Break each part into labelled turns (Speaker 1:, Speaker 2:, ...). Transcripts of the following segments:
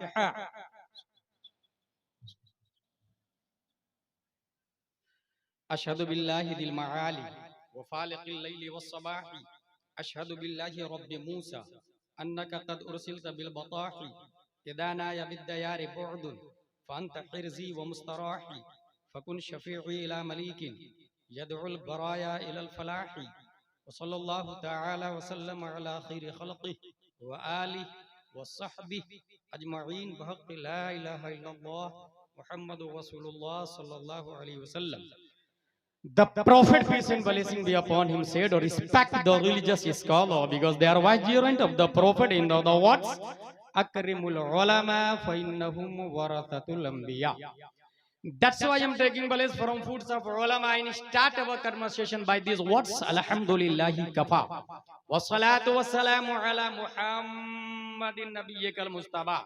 Speaker 1: फातिहा। अशहदु बिल्लाहि दिल मआली व फालिकिल लैली वस्सबाही अशहदु बिल्लाहि रब्बि मूसा अन्नका कद उरसिलता बिल बताही इदाना या बिद्दयारि बुअदुन फअंत हिर्जी व मुस्तराही फकुन शफीई इला मलीकिन यदउल बराया इलल फलाही व सल्लल्लाहु तआला व सल्लम अला खैरि खल्क़िहि व आलिहि व सहबिहि अजमईन बहक़्क़ि ला इलाहा इल्लल्लाह मुहम्मदुर रसूलुल्लाह सल्लल्लाहु अलैहि वसल्लम। The Prophet, peace and blessing be upon him, said, respect the religious scholar because they are vicegerent of the Prophet. In other words, Akrimul ulama fa innahum warathatul anbiya. That's why I am taking place from foods of ulama and start our conversation by these words. Alhamdulillahi kafa. Wassalatu wassalamu ala Muhammadin nabiyyikal mustafa.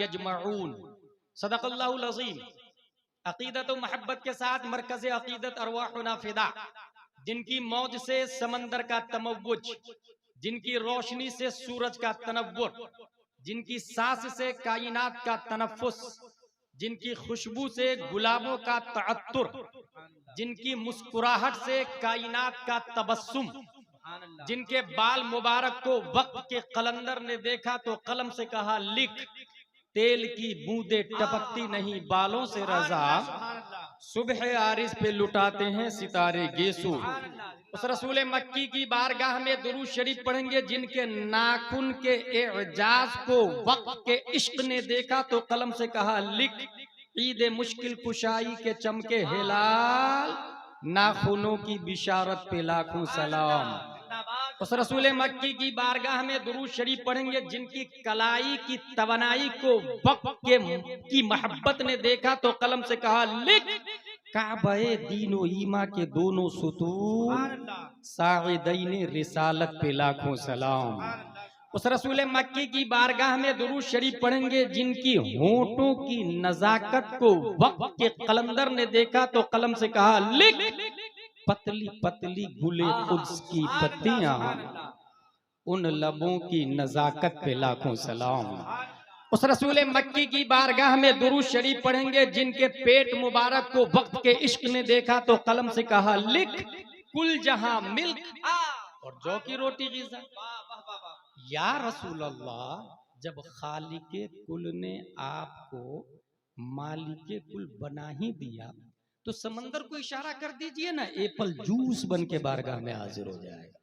Speaker 1: यजमऊन। सदक़ल्लाहुल अज़ीम। अक़ीदत व मोहब्बत के साथ मरकज़ अक़ीदत अरवाहुना फ़िदा, जिनकी मौज से समंदर का तमव्वुज, जिनकी रोशनी से सूरज का तनव्वुर, जिनकी सांस से कायनात का तनफ़्फ़ुस, जिनकी खुशबू से गुलाबों का तअत्तुर, जिनकी मुस्कुराहट से कायनात का तबस्सुम, जिनके बाल मुबारक को वक्त के कलंदर ने देखा तो कलम से कहा लिख, तेल की बूंदे टपकती नहीं बालों से रजा, सुबह आरिस पे लुटाते हैं सितारे गेसू। उस रसूल मक्की की बारगाह में दुरूद शरीफ पढ़ेंगे जिनके नाखून के एजाज को वक्त के इश्क ने देखा तो कलम से कहा लिख, ईद मुश्किल कुशाई के चमके हिलाल, नाखूनों की बिशारत पे लाखों सलाम। उस रसूल मक्की की बारगाह में दुरूद शरीफ पढ़ेंगे जिनकी कलाई की तवनाई को वक्त की मोहब्बत ने देखा तो कलम से कहा लिख, काबे दीनो ईमा के दोनों सुतून, साइदैन रिसालत पे लाखों सलाम। उस रसूल मक्की की बारगाह में दुरूद शरीफ पढ़ेंगे जिनकी होंठों की नजाकत को वक्त के कलंदर ने देखा तो कलम से कहा लिख, पतली पतली गुले कुद्स की पत्तियां, उन लबों की नजाकत पे लाखों सलाम। उस रसूल मक्की की बारगाह में दुरूद शरीफ पढ़ेंगे जिनके पेट मुबारक को वक्त के इश्क ने देखा तो कलम से कहा लिख, कुल जहां मिल्क और जौ की रोटी ग़िज़ा। या रसूल अल्लाह, जब खालिके कुल ने आपको मालिके कुल बना ही दिया तो समंदर को इशारा कर दीजिए ना, एप्पल जूस बन के बारगाह में हाजिर हो जाएगा।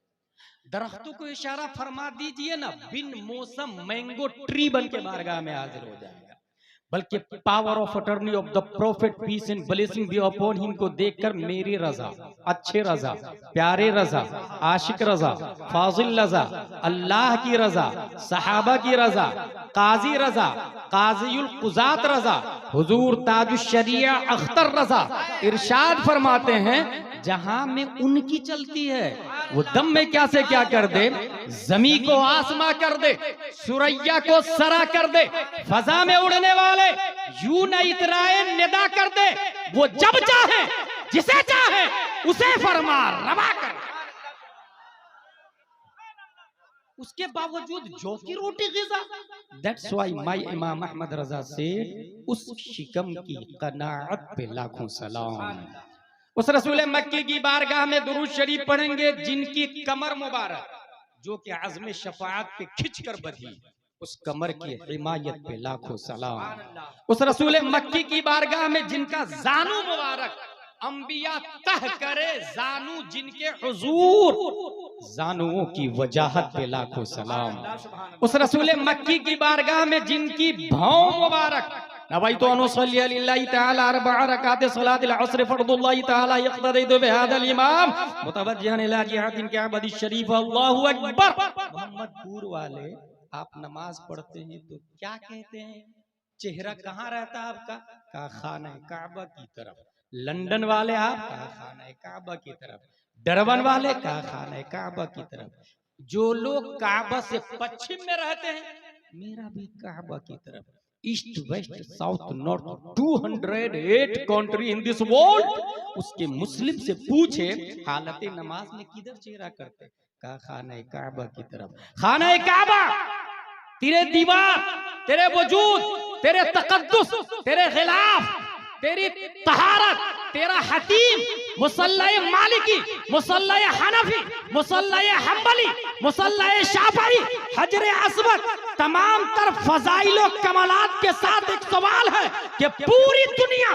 Speaker 1: दरख्तों को इशारा फरमा दीजिए ना, बिन मौसम मैंगो ट्री बन के बारगाह में हाजिर हो जाएगा। बल्कि power of attorney of the prophet peace and blessing be upon him को देखकर मेरी रजा, अच्छे रजा, प्यारे रजा, आशिक रजा, फाजिल रजा, अल्लाह की रजा, सहाबा की रजा, काजी रजा, काजीउल कुजात रजा, हुजूर ताजुश शरिया अख्तर रजा इरशाद फरमाते हैं जहां में उनकी चलती है वो दम में क्या से क्या कर दे, जमी को आसमां कर दे, सुरैया को सरा कर दे, फजा में उड़ने वाले यूं न इतराए निदा कर दे, वो जब चाहे जिसे चाहे उसे फरमा रवा कर। उसके बावजूद जौ की रोटी ग़िज़ा। दैट्स व्हाई माय इमाम अहमद रजा से उस शिकम की कनाअत पे लाखों सलाम। उस रसूल मक्की की बारगाह में दुरूद शरीफ पढ़ेंगे जिनकी कमर मुबारक जो कि आज़म शफाअत पे खिंच कर बधी, उस कमर की हिमायत पे लाखों सलाम। उस रसूल मक्की की बारगाह में जिनका जानू मुबारक अंबिया तह करे जानू, जिनके हुजूर जानुओं की वजाहत पे लाखों सलाम। उस रसूल मक्की की बारगाह में जिनकी भौं मुबारक नवाइतु अन उसल्ली लिल्लाहि तआला अर्बअ रकात सलातिल अस्र फर्दुल्लाहि तआला यक़्तदी बिहादल इमाम मुतवज्जिहन इला जिहादिन काबदी शरीफ। अल्लाहु अकबर। मोहम्मदपुर वाले आप नमाज पढ़ते हैं तो क्या कहते हैं? चेहरा कहाँ रहता है आपका? कहा खाना काबा की तरफ। लंदन वाले आप कहा खाना काबा की तरफ। डरबन वाले कहा खाना काबा की तरफ। जो लोग काबा से पश्चिम में रहते हैं, मेरा भी काबा की तरफ। East west south north 208 country in this world. उसके मुस्लिम से पूछे हालत नमाज में किधर चेहरा करते? कहा खाना काबा की तरफ। खाना काबा तेरे दीवार, तेरे वजूद, तेरे तकद्दुस, तेरे खिलाफ, तेरी तहारत, तेरा हतीम, मुसल्ला मालिकी, मुसल्ला हनफी, मुसल्ला हम्बली, मुसल्ला शाफई, हजरे अस्वद, तमाम तर फजाइल कमालात के साथ एक सवाल है कि पूरी दुनिया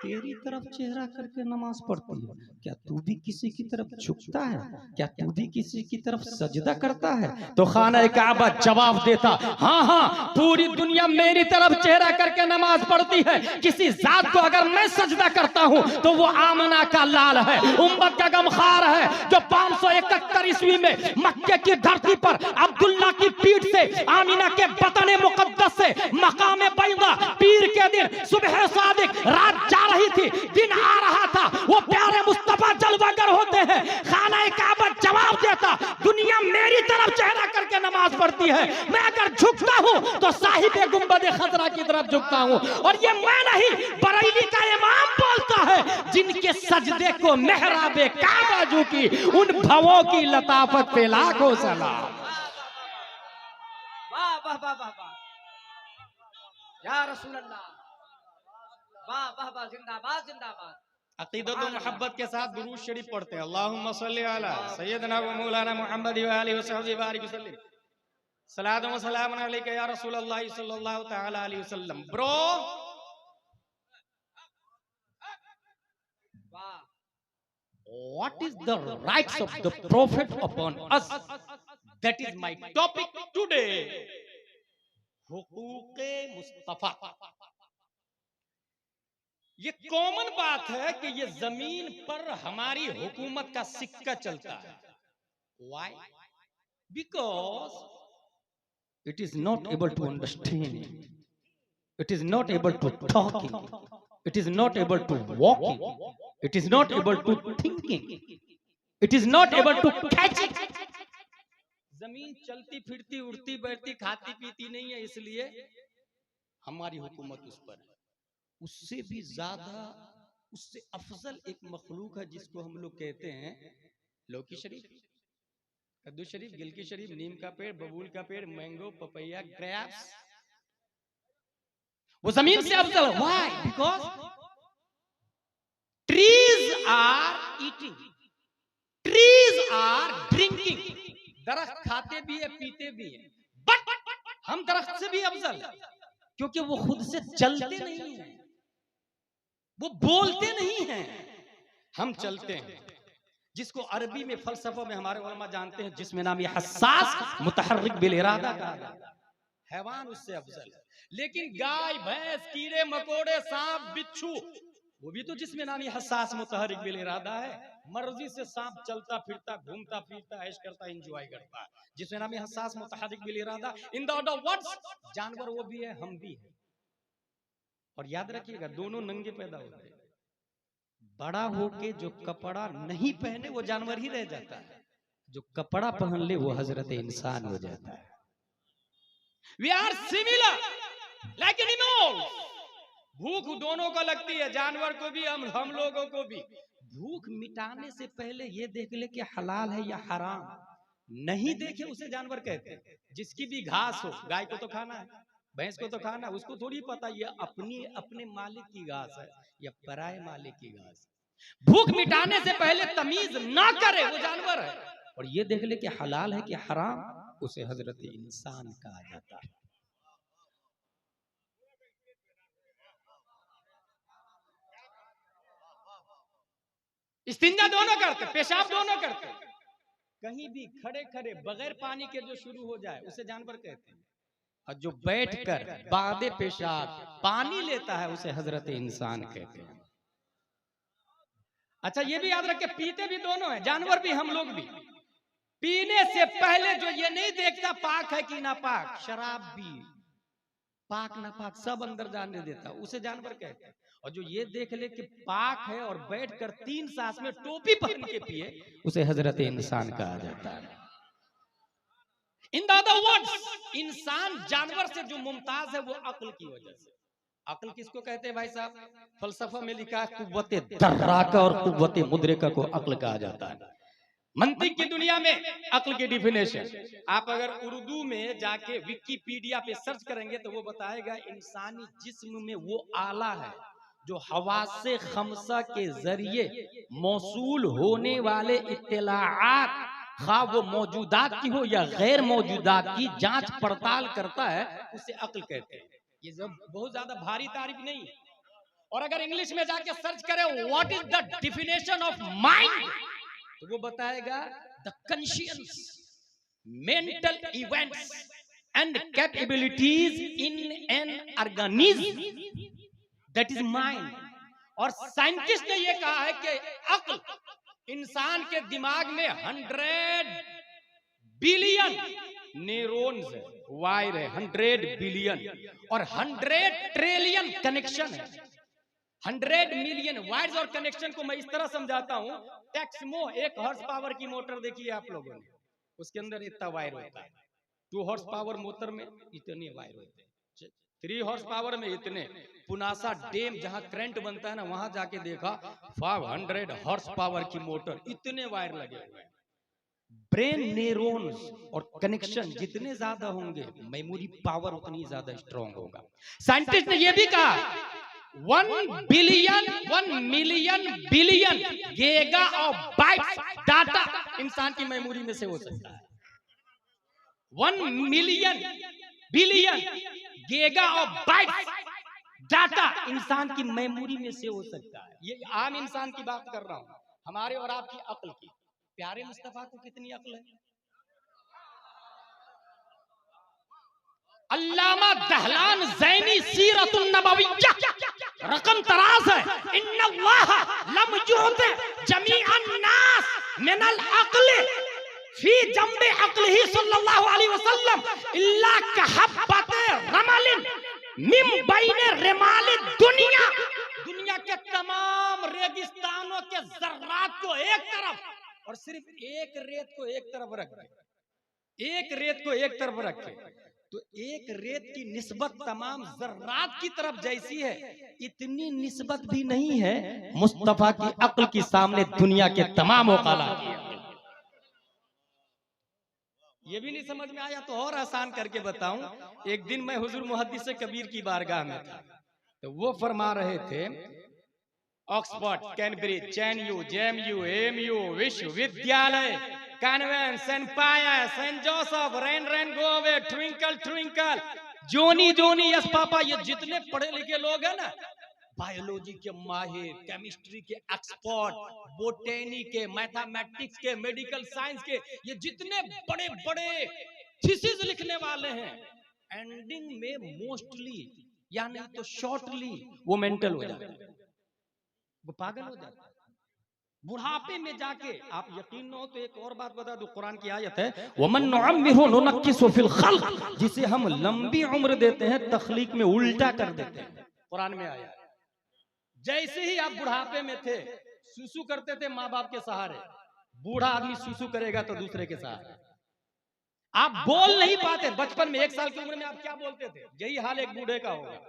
Speaker 1: तेरी तरफ चेहरा करके नमाज पढ़ती है, क्या तू भी किसी की तरफ झुकता है? क्या तू भी किसी की तरफ सजदा करता है? तो खाना काबा जवाब देता, हाँ हाँ, पूरी दुनिया मेरी तरफ चेहरा करके नमाज पढ़ती है। किसी जात को अगर मैं सजदा करता हूँ तो वो आमना का लाल है, उम्मत का गमखार है, जो 571 ईस्वी में मक्के की धरती पर अब्दुल्ला की पीठ से आमिना के बतने मुकद्दस से मकाम बैदा पीर के दिन सुबह सादिक रात जा रही थी, दिन आ रहा था, वो प्यारे मुस्तफा जलवागर होते हैं। खाना काबा जवाब देता, दुनिया मेरी तरफ चेहरा करके नमाज पढ़ती है, मैं अगर झुकता हूं तो साहिबे गुंबद खजरा की तरफ झुकता हूं। और ये मैं नहीं, बरेली का इमाम बोलता है, जिनके सजदे को मेहराबे काबा झुकी, उन भवों की लताफत पे लाखों सलाम।
Speaker 2: वाह वाह वाह वाह वाह, या रसूल अल्लाह, वाह वाह वाह, जिंदाबाद जिंदाबाद।
Speaker 1: अकीदत व मोहब्बत के साथ दुरूद शरीफ पढ़ते हैं। अल्लाहुम्मा सल्ली अला सय्यदना व मौलाना मुहम्मद व आलिहि व सहबिहि बारिक वसल्लम। सलात व सलाम अलैका या रसूल अल्लाह सल्लल्लाहु तआला अलैहि वसल्लम। Bro, what is the rights of the prophet upon us? That is my topic today. हुकूक़े मुस्तफा। ये कॉमन बात है कि ये जमीन पर हमारी हुकूमत का सिक्का चलता है। Why? Because it is not able to understand, it is not able to talking, it is not able to walking, it is not able to thinking, it is not able to catching। जमीन चलती फिरती उड़ती बैठती खाती पीती नहीं है, इसलिए हमारी हुकूमत उस पर है। उससे भी ज्यादा, उससे अफजल एक मखलूक है जिसको हम लोग कहते हैं लौकी शरीफ, कद्दू शरीफ, गिलकी शरीफ, नीम का पेड़, बबूल का पेड़, मैंगो, पपैया, ग्रेप्स। वो जमीन से अफजल। Why? Because trees are eating, trees are drinking. दरख्त खाते भी है, पीते भी है, बट हम दरख्त से भी अफजल, क्योंकि वो खुद से चलते नहीं है, वो बोलते नहीं हैं, हम चलते हैं। जिसको अरबी में फलसफा में हमारे उलमा जानते हैं, जिसमें नाम ये हसास मुतहर्रिक बिल इरादा कहा जाता है। हैवान उससे अफजल है। लेकिन गाय, भैंस, कीड़े मकोड़े, सांप, बिच्छू, वो भी तो जिसमें नाम ये हसास मुतहर्रिक बिल इरादा है। मर्जी से सांप चलता फिरता, घूमता फिरता, ऐश करता, एंजॉय करता है, जिसमें नाम ये हसास मुतहर्रिक बिल इरादा। इन द अदर वर्ड्स, जानवर वो भी है, हम भी है। और याद रखिएगा, दोनों नंगे पैदा होते हैं। बड़ा होके जो कपड़ा नहीं पहने वो जानवर ही रह जाता है, जो कपड़ा पहन ले वो हजरत इंसान हो जाता है। We are similar like animals। भूख दोनों को लगती है, जानवर को भी, हम लोगों को भी। भूख मिटाने से पहले ये देख ले कि हलाल है या हराम। नहीं देखे उसे जानवर कहते हैं। जिसकी भी घास हो, गाय को तो खाना है, भैंस को तो खाना, उसको थोड़ी पता ये अपने मालिक की घास है या पराये मालिक की घास। भूख मिटाने से पहले तमीज ना करे वो जानवर है। और ये देख ले कि हलाल है कि हराम, उसे हजरत इंसान कहा जाता है। इस्तिंजा दोनों करते, पेशाब दोनों करते, कहीं भी खड़े खड़े बगैर पानी के जो शुरू हो जाए उसे जानवर कहते हैं, और जो बैठकर बादे पेशाब पानी लेता है उसे हजरत इंसान कहते हैं। अच्छा ये भी याद रखे, पीते भी दोनों हैं, जानवर भी हम लोग भी। पीने से पहले जो ये नहीं देखता पाक है कि नापाक, शराब भी पाक नापाक सब अंदर जाने देता, उसे जानवर कहते हैं। और जो ये देख ले कि पाक है और बैठकर 3 सांस में टोपी पहन के पिए, उसे हजरत इंसान कहा जाता है। इन द अदर वर्ड्स, इंसान जानवर से जो मुमताज है वो अक्ल की वजह से। अक्ल किसको कहते हैं भाई साहब? फलसफा में लिखा है कुव्वते दर्राका और कुव्वते मुद्रिका को अक्ल कहा जाता है। मंतिक की दुनिया में अक्ल की डिफिनेशन आप अगर उर्दू में जाके विकिपीडिया पे सर्च करेंगे तो वो बताएगा इंसानी जिस्म में वो आला है जो हवासे खमसा के जरिए मौसूल होने वाले इत्तलाआत, खा वो मौजूदात की हो या गैर मौजूदात की, जांच पड़ताल करता है, उसे अक्ल कहते हैं। ये सब बहुत ज्यादा भारी तारीफ नहीं है। और अगर इंग्लिश में जाके सर्च करें what is the definition of mind, तो वो बताएगा the conscious mental events and capabilities in an organism that is mind. और साइंटिस्ट ने ये कहा है कि अक्ल इंसान के दिमाग में 100 बिलियन न्यूरॉन्स है, वायर है 100 बिलियन, और 100 ट्रिलियन कनेक्शन है। 100 मिलियन वायर्स और कनेक्शन को मैं इस तरह समझाता हूं, टेक्समो 1 हॉर्स पावर की मोटर देखिए आप लोगों ने, उसके अंदर इतना वायर होता है। 2 हॉर्स पावर मोटर में इतने वायर होते हैं, 3 हॉर्स पावर में इतने। पुनासा डैम जहां करंट बनता है ना, वहां जाके देखा 500 हॉर्स पावर की मोटर, इतने वायर लगे हुए हैं। ब्रेन न्यूरॉन्स और कनेक्शन जितने ज्यादा होंगे मेमोरी पावर उतनी ज्यादा स्ट्रांग होगा। साइंटिस्ट ने यह भी कहा 1 billion 1 million billion giga of bytes data इंसान की मेमोरी में से हो सकता है। 1 million billion giga of bytes data इंसान की मेमोरी में से हो सकता है। ये आम इंसान की बात कर रहा हूं, हमारे और आपकी अक्ल की। प्यारे मुस्तफा को कितनी अक्ल है? अल्लामा दहलान ज़ैनी सीरतुन नबविय्या रकम तराज है, इन्नल्लाह लम युत जमीअन नास मिनल अक्ल फी जंबे अक्लिही सल्लल्लाहु अलैहि वसल्लम इल्ला कहब्बत रमलिन मिन बैन रिमाल दुनिया। दुनिया के तमाम रेगिस्तानों के जर्रात को एक तरफ और सिर्फ एक रेत को एक तरफ रखे, एक रेत को एक तरफ रखे तो एक रेत की निस्बत तमाम जर्रात की तरफ जैसी है, इतनी निस्बत भी नहीं है मुस्तफा की अक्ल के सामने दुनिया के तमाम औकालात की। ये भी नहीं समझ में आया तो और आसान करके बताऊं। एक दिन मैं हुजूर मुहद्दिस कबीर की बारगाह में था, तो वो फरमा रहे थे Oxford, Cambridge, JNU, JMU, AMU, विश्वविद्यालय, convent, saint Pius, saint Joseph, rain rain go away, twinkle twinkle, Johnny Johnny yes papa, ये जितने पढ़े लिखे लोग हैं ना, बायोलॉजी के माहिर, केमिस्ट्री के एक्सपर्ट, बोटेनी के, मैथमेटिक्स के, मेडिकल साइंस के, ये जितने बड़े बड़े थीसिस लिखने वाले हैं, एंडिंग में मोस्टली यानी तो शॉर्टली वो मेंटल हो जाते हैं, वो पागल हो जाता है। बुढ़ापे में जाके आप यकीन न हो तो एक और बात बता दो, कुरान की आयत है वमन नुअम्मिरहु नुनक्किसु फिल खल्क, जिसे हम लंबी उम्र देते हैं तखलीक में उल्टा कर देते हैं। कुरान में आया जैसे ही आप बुढ़ापे में थे सुसु करते थे माँ बाप के सहारे, बूढ़ा आदमी सुसु करेगा तो दूसरे के सहारे। आप बोल नहीं पाते, बचपन में 1 साल की उम्र में आप क्या बोलते थे, यही हाल एक बूढ़े का होगा।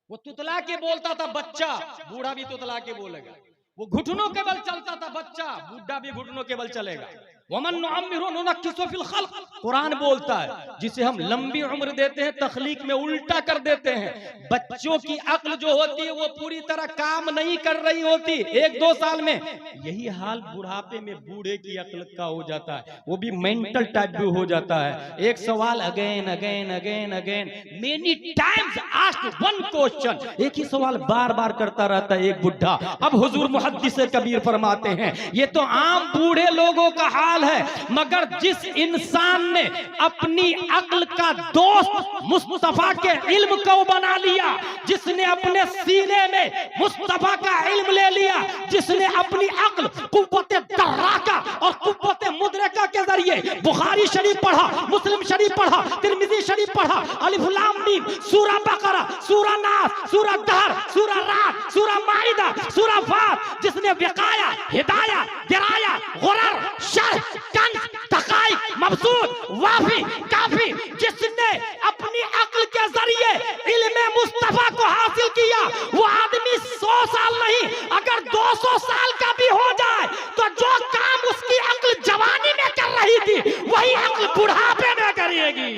Speaker 1: वो तुतला के बोलता था बच्चा, बूढ़ा भी तुतला के बोलेगा। वो घुटनों के बल चलता था बच्चा, बूढ़ा भी घुटनों के बल चलेगा। वमन नुअम्मिरु नुनक्किसु फिल खल्क, कुरान बोलता है जिसे हम लंबी उम्र देते हैं तखलीक में उल्टा कर देते हैं। बच्चों की अक्ल जो होती है वो पूरी तरह काम नहीं कर रही होती 1-2 साल में। यही हाल बुढ़ापे में बूढ़े की अक्ल का हो जाता है, वो भी मेंटल टाइप भी हो जाता है। एक सवाल again again again again many times asked one question, एक ही सवाल बार बार करता रहता है एक बुढ़ा। अब हुजूर मुहद्दिस कबीर फरमाते हैं ये तो आम बूढ़े लोगों का हाल है, मगर जिस इंसान ने अपनी अक्ल का दोस्त मुस्तफा के इल्म को बना लिया, जिसने अपने सीने में मुस्तफा का इल्म ले लिया, जिसने अपनी अक्ल कुव्वत दर्राका और कुव्वत मुद्रका के जरिए बुखारी शरीफ पढ़ा, मुस्लिम शरीफ पढ़ा, तिरमिजी शरीफ पढ़ा, अलिफ लाम मीम, सूरा बकरा, सूरा नास, सूरा दहर, सूरा रात, सूरा माइदा, सूरा फात, जिसने विकाया, हिदाया, दिराया, गुरर, शर्ह, कंज, तकाइक, मबसूत, वाफी, काफी, जिसने अपनी अक्ल के जरिए इल्म मुस्तफा को हासिल किया, वो आदमी 100 साल नहीं अगर 200 साल का भी हो जाए तो जो काम उसकी अक्ल जवानी में कर रही थी वही अक्ल बुढ़ापे में करेगी।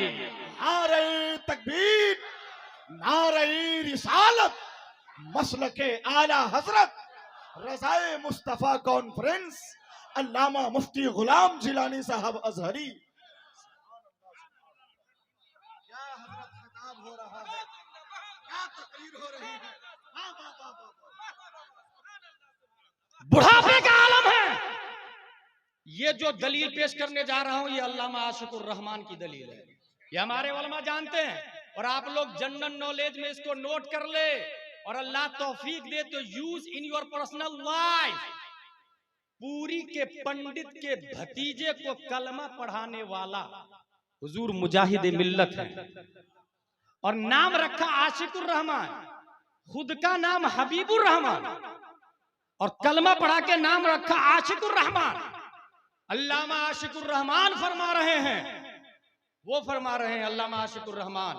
Speaker 3: नारे तकबीर, नारे रिसालत, मसलके आला हजरत, रज़ाए मुस्तफा कॉन्फ्रेंस, अल्लामा मुफ्ती गुलाम जिलानी साहब अजहरी। क्या हजरत खिताब हो रहा है, क्या तकरीर हो रही है।
Speaker 1: बुढ़ापे का आलम है। ये जो दलील पेश करने जा रहा हूं ये अल्लामा आशिकुर रहमान की दलील है, ये हमारे उलमा जानते हैं और आप लोग जनरल नॉलेज में इसको नोट कर ले और अल्लाह तौफीक दे तो use in your personal life. पूरी के पंडित के भतीजे को कलमा पढ़ाने वाला हुजूर मुजाहिद मिल्लत है और नाम रखा आशिकुर रहमान, खुद का नाम हबीबुर रहमान और कलमा पढ़ा के नाम रखा आशिकुर रहमान। अल्लामा आशिकुर रहमान फरमा रहे हैं, वो फरमा रहे हैं अल्लामा आशिकुर रहमान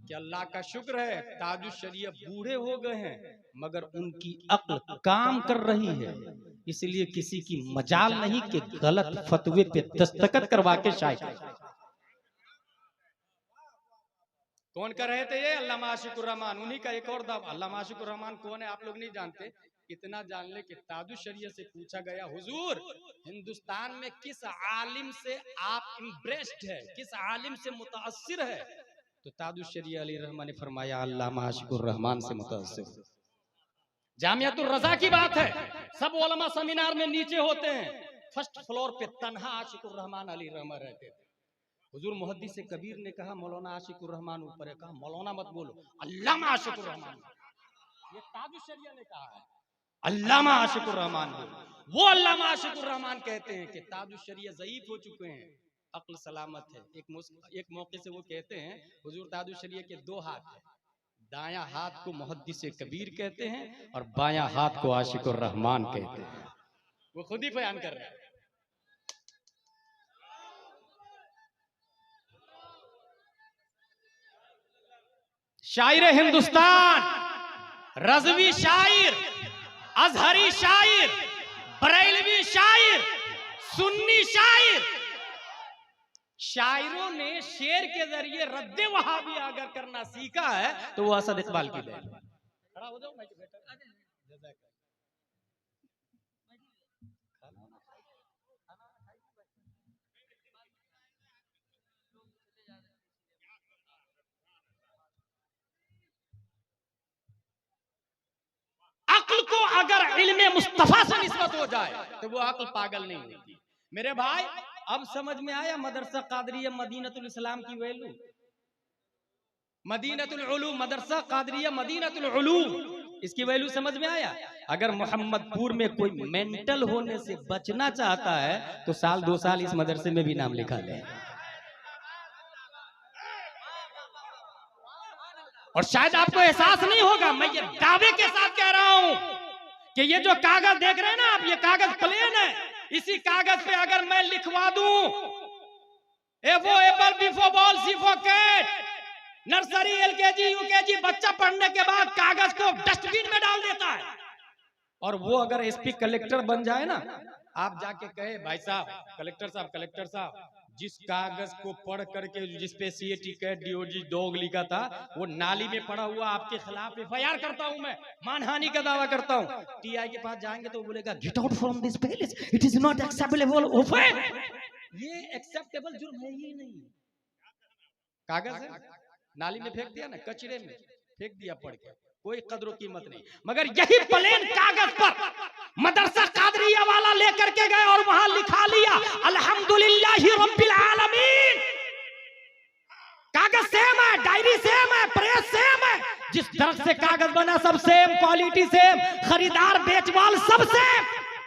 Speaker 1: कि अल्लाह का शुक्र है ताजुश शरीय बूढ़े हो गए हैं मगर उनकी अक्ल काम कर रही है, इसलिए किसी की मजाल नहीं कि गलत फतवे पे दस्तखत करवा के शायद। कौन कर रहे थे ये? अल्लामा आशिकुर रहमान। उन्हीं का एक और दावा। अल्लामा आशिकुर रहमान कौन है आप लोग नहीं जानते, कितना जान ले कि ताजुश शरीय से पूछा गया हुजूर हिंदुस्तान में किस आलिम से आप इम्प्रेस्ड है, किस आलिम से मुतासिर है, तो ताजुश शरीय अली रहमान ने फरमाया अल्लामा आशिकुर रहमान से मुतासिर। जामियातुर रजा की बात है, सब उलमा सेमिनार में नीचे होते हैं, फर्स्ट फ्लोर पे तन्हा आशिकुर रहमान अली रहमान रहते थे। हुजूर मुहद्दिस कबीर ने कहा मौलाना आशिकुर रहमान ऊपर है, कहा मौलाना मत बोलो अल्लामा आशिकुर रहमान, ये ताजुश शरीय ने कहा है अल्लामा आशिकुर रहमान बोलो। वो अल्लामा आशिकुर रहमान कहते हैं कि ताजुश शरीय ज़ईफ हो चुके हैं, अक्ल सलामत है। एक मौके से वो कहते हैं हुजूर ताजुश शरीय के 2 हाथ है, दायां हाथ को मुहद्दिस कबीर कहते हैं और बायां हाथ को आशिकुर रहमान कहते हैं। वो खुद ही बयान कर रहे हैं। शायर हिंदुस्तान, रज़वी शायर, अजहरी शायर, बरेलवी शायर, सुन्नी शायर, शायरों ने शेर के जरिए रद्दे वहाबी अगर करना सीखा है तो वो असद इकबाल की देन। खड़ा हो जाओ, अक्ल को अगर इल्मे मुस्तफा से निस्बत हो जाए तो वो अक्ल पागल नहीं होती। मेरे भाई अब समझ में आया मदरसा कादरिया मदीनतुल इस्लाम की वैल्यू, मदीनतुल उलूम, मदरसा कादरिया मदीनतुल उलूम, इसकी वैल्यू समझ में आया। अगर मोहम्मदपुर में कोई मेंटल होने से बचना चाहता है तो 1-2 साल इस मदरसे में भी नाम लिखा ले। और शायद आपको एहसास नहीं होगा, मैं ये दावे के साथ कह रहा हूं कि ये जो कागज देख रहे हैं ना आप, ये कागज प्लेन है, इसी कागज पे अगर मैं लिखवा दूं A for apple, B for ball, C for cat, nursery LKG UKG बच्चा पढ़ने के बाद कागज को डस्टबिन में डाल देता है, और वो अगर एसपी कलेक्टर बन जाए ना आप जाके कहे भाई साहब कलेक्टर साहब जिस कागज को पढ़ करके जिसपे सीएटी कैट डीओजी डॉग लिखा था वो नाली में पड़ा हुआ आपके खिलाफ एफआईआर करता हूं, मैं मानहानि का दावा करता हूं। टीआई के पास जाएंगे तो बोलेगा get out from this palace, it is not acceptable offence. ये एक्सेप्टेबल जुर्म है ही नहीं। कागज है नाली में फेंक दिया ना, कचरे में फेंक दिया पढ़ के, कोई कदर कीमत नहीं। मगर यही प्लेन कागज पर मदरसा कादरिया वाला लेकर के गए और वहां लिखा लिया अल्हम्दुलिल्लाहि रब्बिल आलमीन। कागज सेम है, डायरी सेम है, प्रेस सेम है, जिस तरह से कागज बना सब सेम, क्वालिटी सेम, खरीदार बेचवाल सब सेम,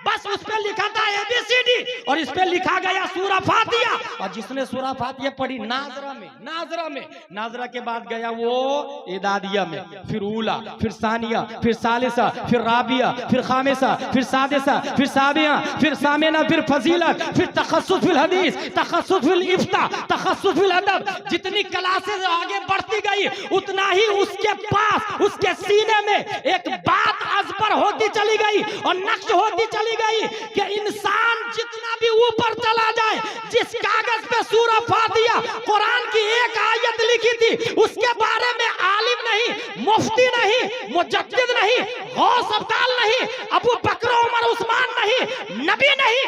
Speaker 1: बस उस पे लिखा था एबीसीडी और इस पे लिखा गया सूरा फातिहा। और जिसने सूरा फातिहा पढ़ी नाजरा के बाद गया वो इदादिया में, फिर उला, फिर सानिया, फिर सालिसा, फिर राबिया, फिर खामिसा, फिर सादिसा, फिर साबिया, फिर सामिना, फिर फजीलत, फिर तखस्सुस फिल हदीस, तखस्सुस फिल इफ्ता, तखस्सुस फिल अदब। जितनी क्लासेस आगे बढ़ती गई उतना ही उसके पास उसके सीने में एक बात अजबर होती चली गई और नक्श होती चली गई कि इंसान जितना भी ऊपर चला जाए, जिस कागज पे सूरा फातिहा कुरान की एक आयत लिखी थी उसके बारे में आलिम नहीं, मुफ्ती नहीं, मुजद्दिद नहीं, गौस अब्दाल नहीं, अबू बकर उमर उस्मान नहीं, नबी नहीं,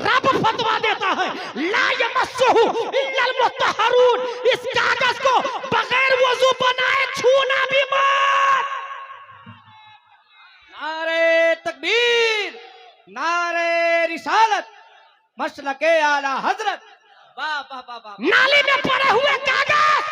Speaker 1: रब फतवा देता है ला यमस्सुहु इल्लल मुत्तहरून। इस कागज को बगैर वजू बनाए छूना भी मत।
Speaker 2: नारे तकबीर, नारे रिसालत, मसलके आला हजरत। वाह वाह वाह वाह।
Speaker 1: नाली में पड़े हुए कागज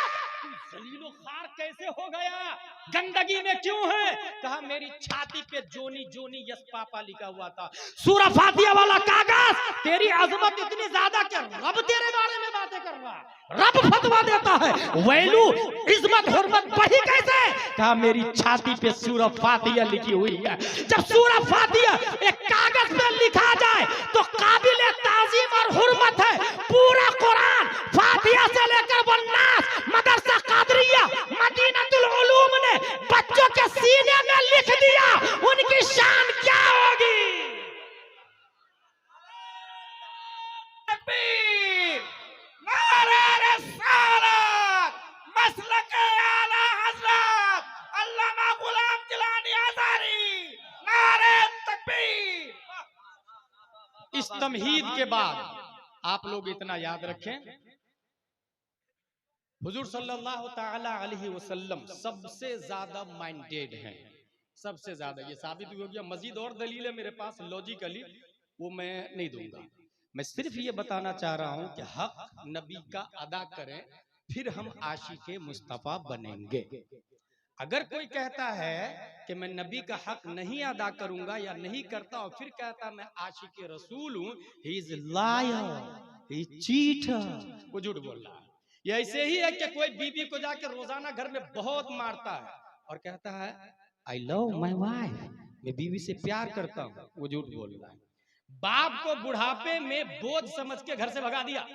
Speaker 1: जलीलो खार कैसे हो गया, गंदगी में क्यों है? कहा मेरी छाती पे जोनी जोनी यस पापा लिखा हुआ था। सूरा फातिहा वाला कागज, तेरी अजमत इतनी ज्यादा कि रब तेरे बारे में बातें कर रहा है, रब फतवा देता है। वैलू इज्जत हुर्मत बढ़ी कैसे? कहा मेरी छाती पे सूरा फातिहा लिखी हुई है। जब सूरा फातिहा एक कागज पे लिखा जाए तो काबिल ताजीम और हुर्मत है। पूरा कुरान फातिहा से लेकर वन्नास मदरसा कादरिया मदीनतुल उलूम ने बच्चों के सीने में लिख दिया, उनकी शान क्या होगी?
Speaker 3: तकबीर, नारे रिसालत, मसलके आला हजरत अल्लामा गुलाम जिलानी आज़ारी, नारे तकबीर।
Speaker 1: इस तमहीद के बाद आप लोग इतना याद रखें, हुजूर सल्लल्लाहु ताला अलैहि वसल्लम सबसे ज्यादा माइंडेड हैं, सबसे ज्यादा। ये साबित हो गया। मजीद और दलील है मेरे पास लॉजिकली, वो मैं नहीं दूंगा। मैं सिर्फ ये बताना चाह रहा हूं कि हक नबी का अदा करें, फिर हम आशिके मुस्तफा बनेंगे। अगर कोई कहता है कि मैं नबी का हक नहीं अदा करूंगा या नहीं करता और फिर कहता मैं आशिके रसूल हूं, he is liar, he cheater, वो झूठ बोल रहा है। ये ऐसे ही है कि कोई बीबी को जाके रोजाना घर में बहुत मारता है और कहता है आई लव माई वाइफ, मैं बीवी से प्यार करता हूँ, वो झूठ बोल रहा है। बाप को बुढ़ापे में बोझ समझ के घर से भगा दिया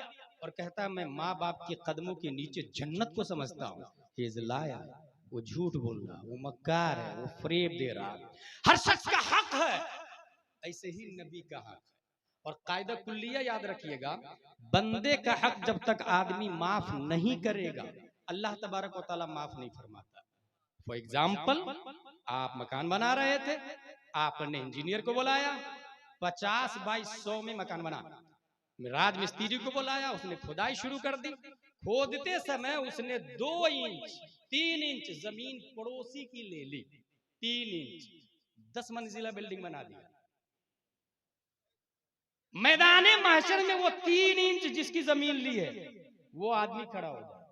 Speaker 1: और कहता है मैं माँ बाप के कदमों के नीचे जन्नत को समझता हूँ, ही इज लायर, वो झूठ बोल रहा है, वो मक्कार है, वो फरेब दे रहा है। हर शख्स का हक है, ऐसे ही नबी का हक। और कायदा कुल्लिया याद रखिएगा, बंदे का हक जब तक आदमी माफ नहीं करेगा अल्लाह तबारक व तआला माफ नहीं फरमाता। फॉर एग्जाम्पल, आप मकान बना रहे थे, आपने इंजीनियर को बुलाया, 50 बाई 100 में मकान बना, राज मिस्त्री को बुलाया, उसने खुदाई शुरू कर दी। खोदते समय उसने 2 इंच 3 इंच जमीन पड़ोसी की ले ली, 3 इंच 10 मंजिला बिल्डिंग बना दी। मैदाने महशर में वो 3 इंच जिसकी जमीन ली है वो आदमी खड़ा हो जाए,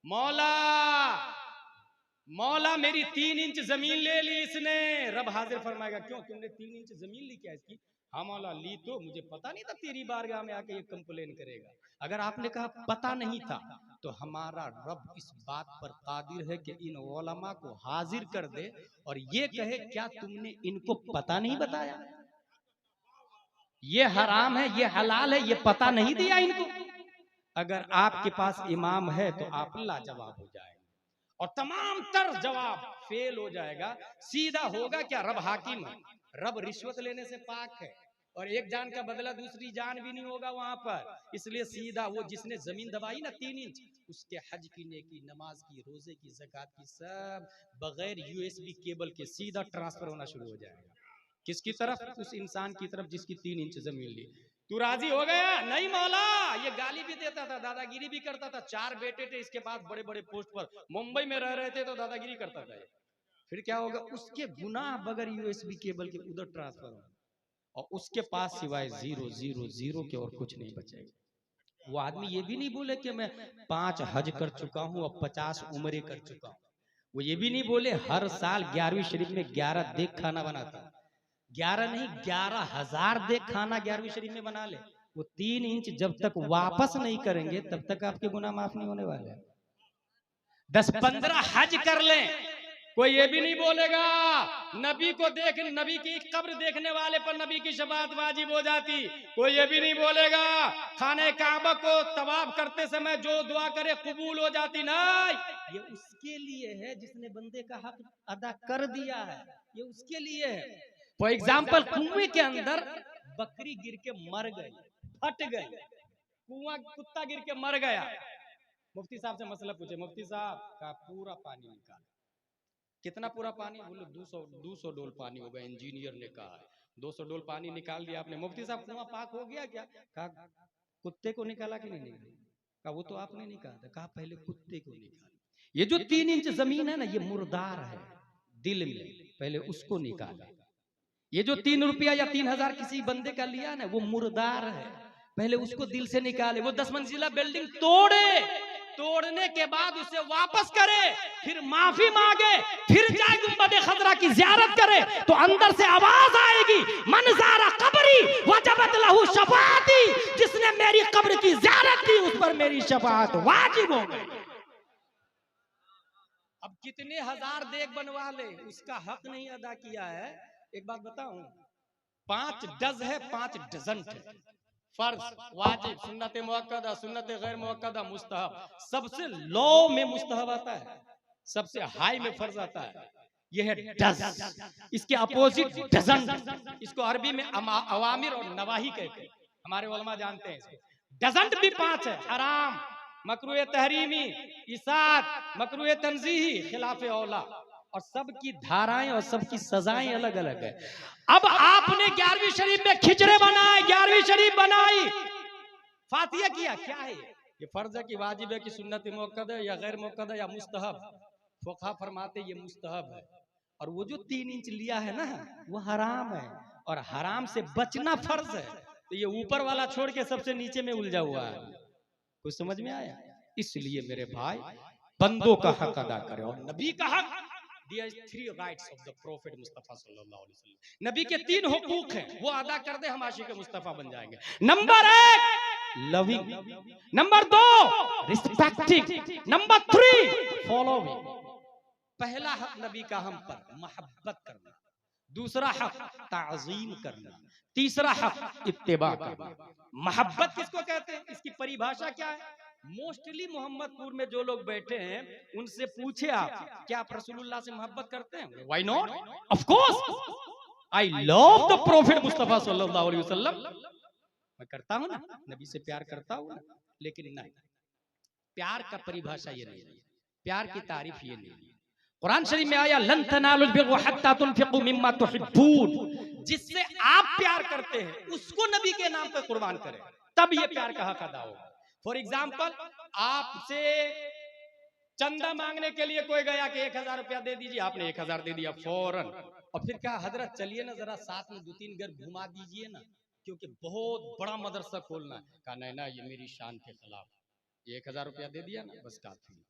Speaker 1: मौला मौला मेरी 3 इंच जमीन ले ली इसने। रब हाजिर फरमाएगा क्यों तुमने 3 इंच जमीन ली क्या इसकी? हाँ मौला ली तो, मुझे पता नहीं था तेरी बारगाह में आके ये कंप्लेन करेगा। अगर आपने कहा पता नहीं था तो हमारा रब इस बात पर कादिर है कि इन उलमा को हाजिर कर दे और ये कहे क्या तुमने इनको पता नहीं बताया, ये हराम है, ये हलाल है, ये पता नहीं दिया इनको। अगर आपके पास इमाम है तो आप लाजवाब हो जाएगा और तमाम तर जवाब फेल हो जाएगा। सीधा होगा क्या, रब हाकिम है, रब रिश्वत लेने से पाक है, और एक जान का बदला दूसरी जान भी नहीं होगा वहां पर। इसलिए सीधा वो जिसने जमीन दबाई ना 3 इंच, उसके हज की नेकी, नमाज की, रोजे की, ज़कात की, सब बगैर यूएसबी केबल के सीधा ट्रांसफर होना शुरू हो जाएगा। किसकी तरफ? उस इंसान की तरफ जिसकी 3 इंच जमीन ली। तू राजी हो गया? नहीं मौला। ये गाली भी देता था, दादागिरी भी करता था। 4 बेटे थे इसके बाद, बड़े बड़े पोस्ट पर मुंबई में रह रहे थे तो दादागिरी करता था। फिर क्या होगा? उसके गुनाह बगैर यूएसबी केबल के उधर ट्रांसफर होगा और उसके पास सिवाय 000 के और कुछ नहीं बचेगा। वो आदमी ये भी नहीं बोले कि मैं 5 हज कर चुका हूं और 50 उम्रे कर चुका हूं। वो ये भी नहीं बोले हर साल 11वीं शरीफ में 11 देख खाना बनाता हूं। 11 नहीं, 11,000 देख खाना 11वीं शरीफ में बना ले। वो 3 इंच जब तक वापस नहीं करेंगे तब तक आपके गुनाह माफ नहीं होने वाले। 10-15 हज कर लें, कोई ये भी नहीं बोलेगा नबी को देख, नबी की कब्र देखने वाले पर नबी की शफाअत वाजिब हो जाती। कोई ये भी नहीं बोलेगा खाने काबा को तवाफ करते समय जो दुआ करे कबूल हो जाती। नहीं, ये उसके लिए है जिसने बंदे का हक अदा कर दिया है। ये उसके लिए है। फॉर एग्जाम्पल, कुएं के अंदर बकरी गिर के मर गई, फट गई, कुआं कुत्ता गिर के मर गया। मुफ्ती साहब से मसला पूछे, मुफ्ती साहब का पूरा पानी निकाल। कितना पूरा पानी? बोले 200 डोल पानी होगा। इंजीनियर ने कहा 200 डोल पानी निकाल दिया आपने। मुफ्ती साहब कुआं पाक हो गया क्या? कहा कुत्ते को निकाला कि नहीं निकाला? कहा वो तो आपने निकाला था। कहा पहले कुत्ते को निकाला। ये जो 3 इंच जमीन है ना, ये मुर्दार है दिल में, पहले उसको निकाला। ये जो 3 रुपया या 3,000 किसी बंदे का लिया ना, वो मुर्दार है, पहले उसको दिल से निकाले। वो 10 मंजिला बिल्डिंग तोड़े, तोड़ने के बाद उसे वापस करे, फिर माफी मांगे, फिर जाए गुंबद खजरा की जियारत करे, तो अंदर से आवाज आएगी मन ज़ारा कब्री वजबत लहू शफाअती। जिसने मेरी कब्र की जियारत की उस पर मेरी शफाअत वाजिब हो गई। अब कितने हजार देख बनवा ले, उसका हक नहीं अदा किया है। एक बात बताऊं, 5 डज है, 5 डजंट है। फर्ज, वाजिब, सुन्नत मुअक्कदा, सुन्नत गैर मुअक्कदा, मुस्तहब। सबसे लो में मुस्तहब आता है, सबसे हाई में फर्ज आता है। यह है डज। इसके अपोजिट डजंट। इसको अरबी में अवामिर और नवाही कहते हैं, हमारे उलमा जानते हैं इसको। डजंट भी 5 है, हराम, मकरूह तहरीमी, इसात, मकरूह तंजीही, खिलाफ औला, और सबकी धाराएं और सबकी सजाएं अलग अलग है। अब आपने 11वीं शरीफ में खिचड़े बनाए, 11वीं शरीफ बनाई, फातिहा किया, क्या है ये? फर्ज है कि वाजिब है कि सुन्नत मुअक्कद है या गैर मुअक्कद है या मुस्तहब? फुक़हा फरमाते ये मुस्तहब है। और वो जो 3 इंच लिया है ना, वो हराम है, और हराम से बचना फर्ज है। तो ये ऊपर वाला छोड़ के सबसे नीचे में उलझा हुआ है। कुछ समझ में आया? इसलिए मेरे भाई, बंदों का हक अदा करें। और नबी का हक, There is 3 rights of the Prophet Mustafa sallallahu alaihi wasallam. नबी के 3 हुकूक हैं, वो अदा कर दे, हम आशिक मुस्तफा बन जाएंगे। Number 1 loving, number 2 respecting, number 3 following. पहला हक नबी का हम पर मोहब्बत करना, दूसरा हक ताज़ीम करना, तीसरा हक इत्तिबा करना। मोहब्बत किसको कहते हैं? इसकी परिभाषा क्या है? मोस्टली मोहम्मदपुर में जो लोग बैठे हैं उनसे पूछे आप, क्या आप रसूलुल्लाह से मोहब्बत करते हैं? Why not, of course I love the profit Mustafa सल्लल्लाहु अलैहि वसल्लम। मैं करता हूं ना, नबी से प्यार करता हूं ना, लेकिन नहीं, प्यार का परिभाषा ये नहीं है, प्यार की तारीफ ये नहीं है। कुरान शरीफ में आया लन तनालुल बिर्रा हत्ता तुनफिकू मिम्मा तुहिब्बून। जिससे आप प्यार करते हैं उसको नबी के नाम पे कुर्बान करें, तब ये प्यार का हक अदा होगा। फॉर एग्जाम्पल, आपसे चंदा मांगने के लिए कोई गया कि 1,000 रुपया दे दीजिए, आपने 1,000 दे दिया फौरन, और फिर कहा हजरत चलिए ना जरा साथ में 2-3 घर घुमा दीजिए ना, क्योंकि बहुत बड़ा मदरसा खोलना है। कहा नहीं ना, ये मेरी शान के खिलाफ, ये 1,000 रुपया दे दिया ना, बस काफी।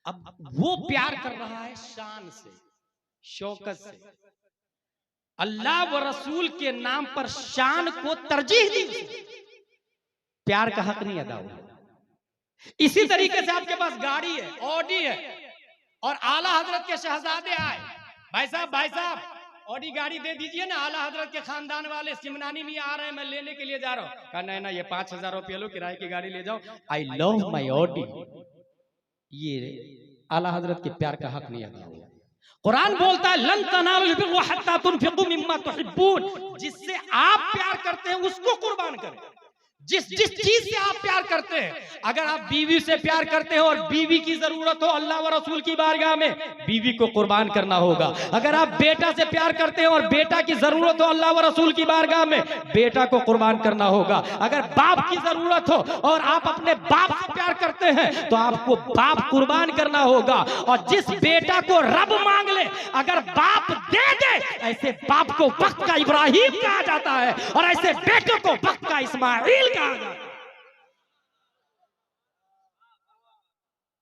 Speaker 1: अब वो प्यार कर रहा है शान से, शौकत से। अल्लाह व रसूल के नाम पर शान को तरजीह दी, प्यार का हक नहीं अदा हुआ। इसी तरीके से आपके पास गाड़ी है, ऑडी है, और आला हजरत के शहजादे आए, भाई साहब ऑडी गाड़ी दे दीजिए ना, आला हजरत के खानदान वाले सिमनानी में आ रहे हैं, मैं लेने के लिए जा रहा हूं। कहा नहीं ना, ये 5,000 रुपया लो, किराए की गाड़ी ले जाओ, आई लव माई ऑडी। ये आला हजरत के प्यार का हक नहीं अदा हुआ। कुरान बोलता है लन तनालुल बिर्रा हत्ता तुनफिकू मिम्मा तुहिब्बून, जिससे आप प्यार करते हैं उसको कुर्बान करें। जिस चीज से आप प्यार करते हैं, अगर आप बीवी से प्यार करते हैं और बीवी की जरूरत हो अल्लाह व रसूल की बारगाह में, बीवी को कुर्बान करना होगा। अगर आप बेटा से प्यार करते हैं और बेटा की जरूरत हो अल्लाह व रसूल की बारगाह में, बेटा को कुर्बान करना होगा। अगर बाप की जरूरत हो और आप अपने बाप से प्यार करते हैं तो आपको बाप कुर्बान करना होगा। और जिस बेटा को रब मांग ले अगर बाप दे दे, ऐसे बाप को वक्त का इब्राहिम कहा जाता है और ऐसे बेटे को वक्त का इस्माइल कहा जाता है।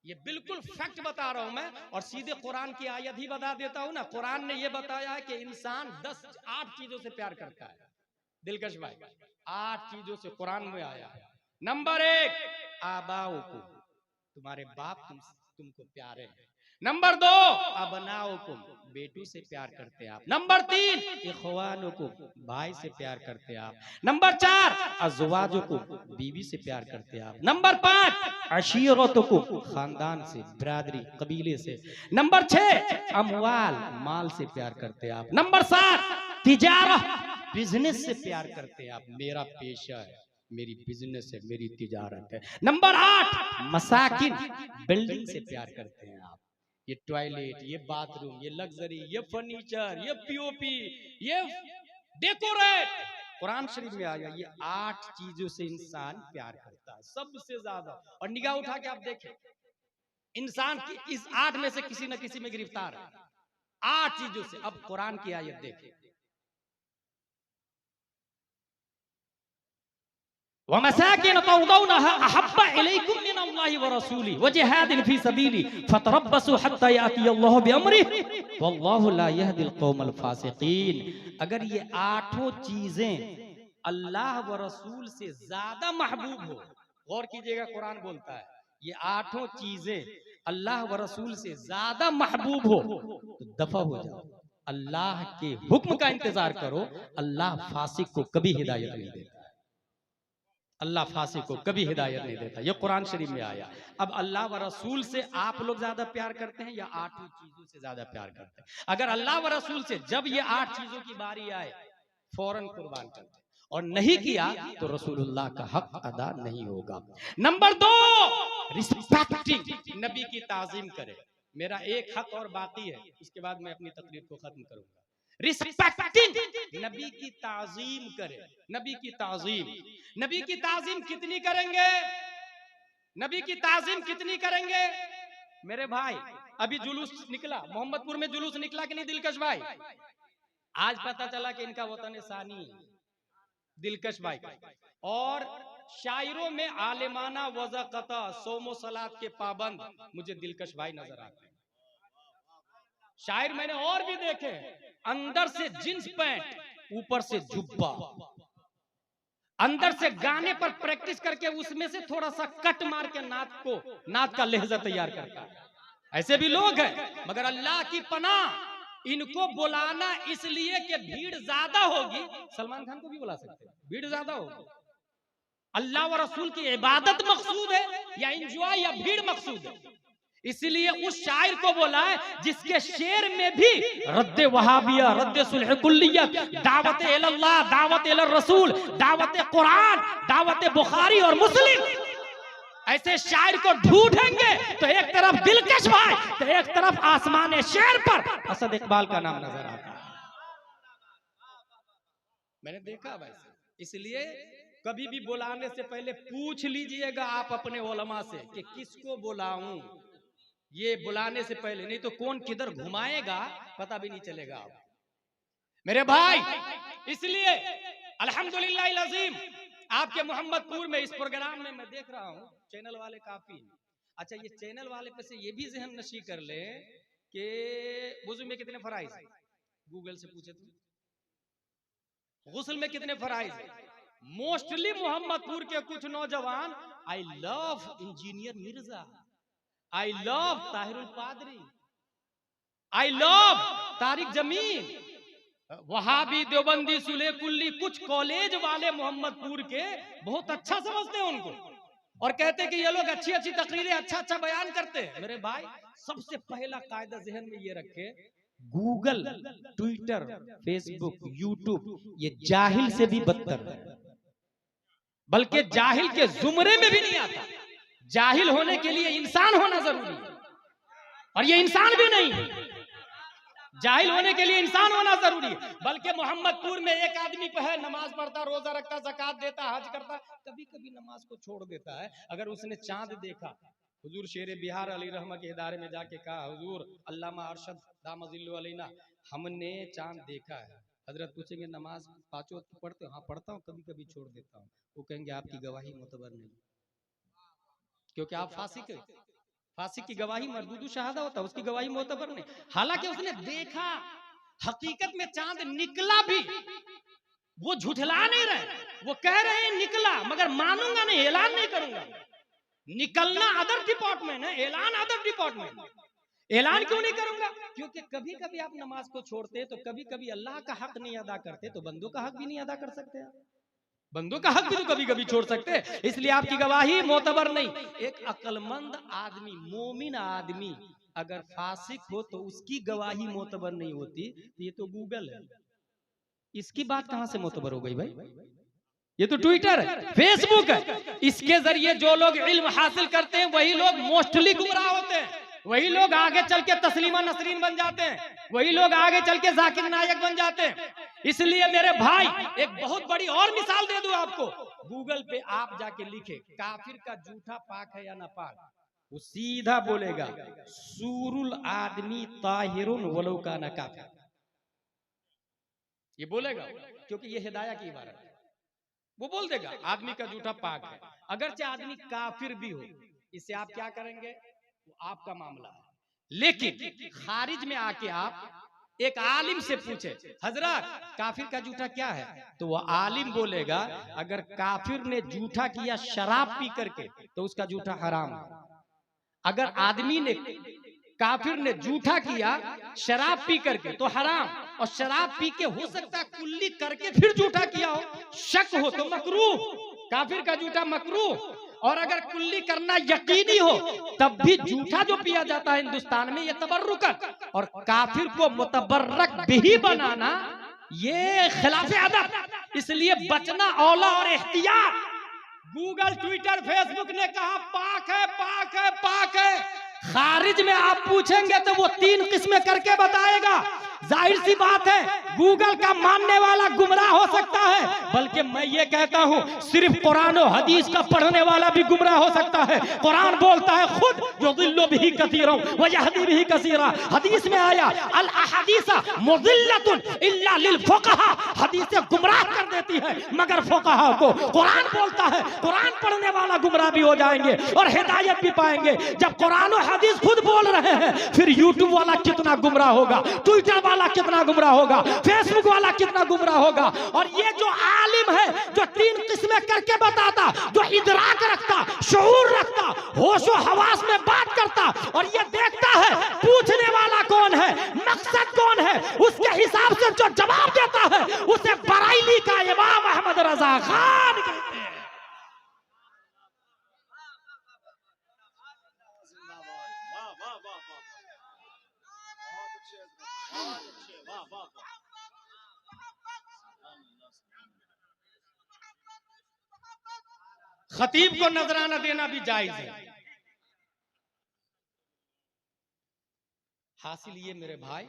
Speaker 1: ये बिल्कुल फैक्ट बता रहा हूं मैं, और सीधे कुरान की आयत ही बता देता हूं ना। कुरान ने ये बताया है कि इंसान 8 चीजों से प्यार करता है। दिलकश भाई, 8 चीजों से कुरान में आया है। नंबर 1, आबाउकुम, तुम्हारे बाप तुमको प्यारे हैं। नंबर 2, अबनाउकुम, बेटू से प्यार करते हैं आप। नंबर 3, इखवानुकुम, भाई से प्यार करते हैं आप। नंबर 4, अज़वाजुकुम, बीवी से प्यार करते हैं आप। नंबर 5, अशीरतुकुम, खानदान से, बिरादरी, कबीले से। नंबर 6, अमवाल, माल से प्यार करते हैं आप। नंबर 7, तिजारत, बिजनेस से प्यार करते हैं आप। मेरा पेशा है, मेरी बिजनेस है, मेरी तिजारत है। नंबर 8, मसाकिन, बिल्डिंग से प्यार करते हैं आप। ये टॉयलेट, ये बाथरूम, ये लग्जरी, ये फर्नीचर, ये पीओपी, ये डेकोरेट, कुरान शरीफ में आया। ये 8 चीजों से इंसान प्यार करता है सबसे ज्यादा। और निगाह उठा के आप देखें, इंसान की इस 8 में से किसी न किसी में गिरफ्तार है, 8 चीजों से। अब कुरान की आयत देखें, वमसाकिन तौदौनहा अहब्बा इलैकुम मिनल्लाहि व रसूलिही व जिहादिन फी सबीली फतरब्बसू हत्ता यातियल्लाहु बिअमरिही वल्लाहु ला यहदिल कौमल फासिकीन। अगर ये 8 चीजें अल्लाह व रसूल से ज्यादा महबूब हो, गौर कीजिएगा कुरान बोलता है ये 8 चीजें अल्लाह व रसूल से ज्यादा महबूब हो तो दफा हो जाओ, अल्लाह के हुक्म का इंतजार करो। अल्लाह फासिक को कभी हिदायत नहीं देता, अल्लाह फासिक को कभी हिदायत नहीं देता। ये कुरान शरीफ में आया। अब अल्लाह व रसूल से आप लोग ज्यादा प्यार करते हैं या 8 चीजों से ज्यादा प्यार करते हैं? अगर अल्लाह व रसूल से जब ये 8 चीजों की बारी आए फौरन कुर्बान करते हैं, और नहीं किया तो रसूलुल्लाह का हक अदा नहीं होगा। नंबर 2, रिस्पेक्टिंग, नबी की ताजीम करे। मेरा एक हक और बाकी है, उसके बाद मैं अपनी तकरीर को खत्म करूंगा। रिस्पेक्टिंग, नबी की ताजीम करे। नबी की ताजीम, नबी की ताजीम कितनी करेंगे? नबी की ताजीम कितनी करेंगे मेरे भाई? अभी जुलूस निकला, मोहम्मदपुर में जुलूस निकला कि नहीं दिलकश भाई? आज पता चला कि इनका वतन सानी दिलकश भाई। और शायरों में आलिमाना वज़क़ता, सोमो सलात के पाबंद मुझे दिलकश भाई नजर आते हैं। शायर मैंने और भी देखे, अंदर से जींस पैंट, ऊपर से जुब्बा, अंदर से गाने पर प्रैक्टिस करके उसमें से थोड़ा सा कट मार के नात का लहजा तैयार करता है। ऐसे भी लोग हैं, मगर अल्लाह की पनाह, इनको बुलाना इसलिए कि भीड़ ज्यादा होगी। सलमान खान को भी बुला सकते हैं, भीड़ ज्यादा होगी। अल्लाह व रसूल की इबादत मकसूद है या एंजॉय या भीड़ मकसूद है? इसलिए उस शायर को बोला है जिसके शेर में भी रद्द वहाबिया, रद्द सुलह कुल्लियत, दावत इल्लाह, दावत इलर रसूल, दावत कुरान, दावत बुखारी और मुस्लिम, ऐसे शायर को ढूंढेंगे तो एक तरफ दिलकश भाई तो एक तरफ आसमान शेर पर असद इकबाल का नाम नजर आता है। मैंने देखा वैसे। इसलिए कभी भी बुलाने से पहले पूछ लीजिएगा आप अपने उलमा से कि किसको बुलाऊं, ये बुलाने से पहले, नहीं तो कौन किधर घुमाएगा पता भी नहीं चलेगा आप मेरे भाई। इसलिए अल्हम्दुलिल्लाह अज़ीम, आपके मोहम्मदपुर में इस प्रोग्राम में मैं देख रहा हूं चैनल वाले काफी। अच्छा, ये चैनल वाले पे से ये भी ज़हन नशी कर ले कि वुज़ू में कितने फराइज है, गूगल से पूछे तो गुस्ल में कितने फराइज है। मोस्टली मोहम्मदपुर के कुछ नौजवान I love engineer Mirza, I love Tahirul पादरी, आई लव तारिक जमीन, वहाबी, देवबंदी, सुले कुल्ली, कुछ कॉलेज वाले मोहम्मदपुर के बहुत अच्छा समझते हैं उनको और कहते हैं कि ये लोग अच्छी अच्छी तकरीरें, अच्छा अच्छा बयान करते हैं। मेरे भाई, सबसे पहला कायदा जहन में ये रखे गूगल, ट्विटर, फेसबुक, यूट्यूब ये जाहिल से भी बदतर है, बल्कि जाहिल के जुमरे में भी नहीं आता। जाहिल होने के लिए इंसान होना जरूरी है, और ये इंसान भी नहीं है। जाहिल होने के लिए इंसान होना जरूरी है। बल्कि मोहम्मदपुर में एक आदमी पे है, नमाज पढ़ता, रोजा रखता, ज़कात देता, हज करता, कभी कभी नमाज को छोड़ देता है। अगर उसने चांद देखा, हुजूर शेर बिहार अली रहमा के इदारे में जाके कहा, हुजूर अल्लामा अरशद दामजिल्लु अलैना, हमने चांद देखा है। हजरत पूछेंगे नमाज पांचों वक्त पढ़ते हो? हाँ पढ़ता हूँ, कभी कभी छोड़ देता हूँ। वो कहेंगे आपकी गवाही मोतबर नहीं, क्योंकि आप फासिक है। फासिक की गवाही मरदूदु शहादा होता है, उसकी गवाही मोतबर नहीं। हालांकि उसने देखा, हकीकत में चांद निकला भी, वो झुठला नहीं रहे, वो कह रहे हैं निकला, मगर मानूंगा नहीं, ऐलान नहीं करूंगा। निकलना अदर डिपार्टमेंट है, ऐलान अदर डिपार्टमेंट। ऐलान क्यों नहीं करूंगा? क्योंकि कभी कभी आप नमाज को छोड़ते तो कभी कभी अल्लाह का हक नहीं अदा करते, तो बंदों का हक भी नहीं अदा कर सकते आप। बंदों का हक भी तो कभी कभी छोड़ सकते हैं, इसलिए आपकी गवाही मोतबर नहीं। एक अक्लमंद आदमी, मोमिन आदमी अगर फासिक हो तो उसकी गवाही मोतबर नहीं होती। ये तो गूगल है, इसकी बात कहां से मोतबर हो गई भाई? ये तो ट्विटर है, फेसबुक है। इसके जरिए जो लोग इल्म हासिल करते हैं वही लोग मोस्टली गुमराह होते हैं, वही लोग आगे चल के तस्लीमा नसरीन बन जाते हैं, वही लोग आगे चल के जाकिर नायक बन जाते हैं। इसलिए मेरे भाई एक बहुत बड़ी और मिसाल दे दूं आपको। गूगल पे आप जाके लिखे काफिर का जूठा पाक है या नापाक, वो सीधा बोलेगा सूरुल आदमी ताहिरुन वलो काना काफिर। ये बोलेगा क्योंकि ये हिदाया की इबारत है। वो बोल देगा आदमी का जूठा पाक है, अगरचे आदमी काफिर भी हो। इससे आप क्या करेंगे वो आपका मामला है। लेकिन खारिज में आके आप एक आलिम से पूछे, हजरत काफिर का जूठा क्या है, तो वो आलिम बोलेगा अगर काफिर ने जूठा किया शराब पी करके तो उसका जूठा हराम है। अगर आदमी ने, काफिर ने जूठा किया शराब पी करके तो हराम, और शराब पी के हो सकता है कुल्ली करके फिर जूठा किया हो, शक हो तो मकरूह। काफिर का जूठा मकरूह, और अगर कुल्ली करना यकीनी हो तब भी जूठा जो पिया जाता है हिंदुस्तान में ये तबर्रुकन, और काफिर को मुतबर्रक भी बनाना ये खिलाफ अदब। इसलिए बचना औला और एहतियात। गूगल, ट्विटर, फेसबुक ने कहा पाक है, पाक है, पाक है। खारिज में आप पूछेंगे तो वो 3 किस्में करके बताएगा। जाहिर सी बात है गूगल का मानने वाला गुमराह हो सकता है, बल्कि मैं ये कहता हूँ सिर्फ कुरान और हदीस का पढ़ने वाला भी गुमराह हो सकता है। कुरान बोलता है खुद युदिल्लु बिही कसीरा व यहदी बिही कसीरा। हदीस में आया अल अहदीसा मुदिल्लतुन इल्ला लिल फुक़हा, हदीसें गुमराह कर देती है मगर फुक़हा को। कुरान बोलता है कुरान पढ़ने वाला गुमराह भी हो जाएंगे और हिदायत भी पाएंगे। जब कुरान और हदीस खुद बोल रहे हैं फिर यूट्यूब वाला कितना गुमराह होगा, ट्विटर वाला कितना गुमराह होगा, फेसबुक वाला कितना गुमराह होगा। और ये जो आलिम है जो 3 किस्में करके बताता, जो इदराक रखता, शऊर रखता, होशो हवास में बात करता, और ये देखता है पूछने वाला कौन है, मकसद कौन है, उसके हिसाब से जो जवाब देता है उसे बरेली का इमाम अहमद रजा खान कहते हैं। खतीब को नजराना देना भी जायज है। हासिल ये मेरे भाई,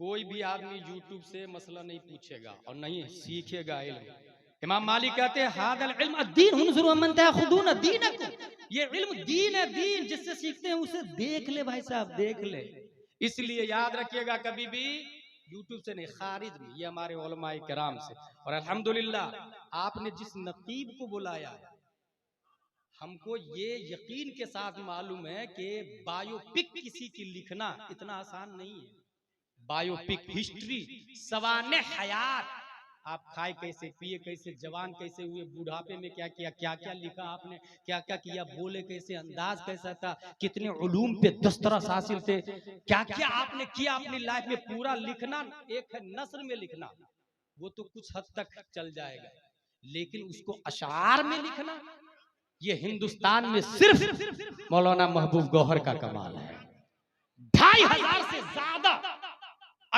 Speaker 1: कोई भी आदमी यूट्यूब से मसला नहीं पूछेगा और नहीं सीखेगा इल्म। इमाम मालिक कहते हैं हादल इल्म अद्दीन हुनजुरु मन ताखुदून दीनकुम, ये इल्म दीन है, दीन जिससे सीखते हैं उसे देख ले भाई साहब, देख ले। इसलिए याद रखिएगा कभी भी यूट्यूब से नहीं, खारिज में, ये हमारे उलमाए किराम से। और अल्हम्दुलिल्लाह आपने जिस नकीब को बुलाया, हमको ये यकीन के साथ मालूम है कि बायोपिक किसी की लिखना इतना आसान नहीं है। बायोपिक, हिस्ट्री, सवाने हयात, आप खाए कैसे, पिए कैसे, जवान कैसे हुए, बुढ़ापे में क्या किया, क्या क्या लिखा आपने, क्या क्या किया, बोले कैसे, अंदाज कैसा था, कितने उलूम पे दस्तरस हासिल थे, क्या क्या आपने किया अपनी लाइफ में, पूरा लिखना। एक है नस्र में लिखना, वो तो कुछ हद तक चल जाएगा, लेकिन उसको अशार में लिखना, ये हिंदुस्तान में सिर्फ मौलाना महबूब गौहर का कमाल है। 2500 से ज्यादा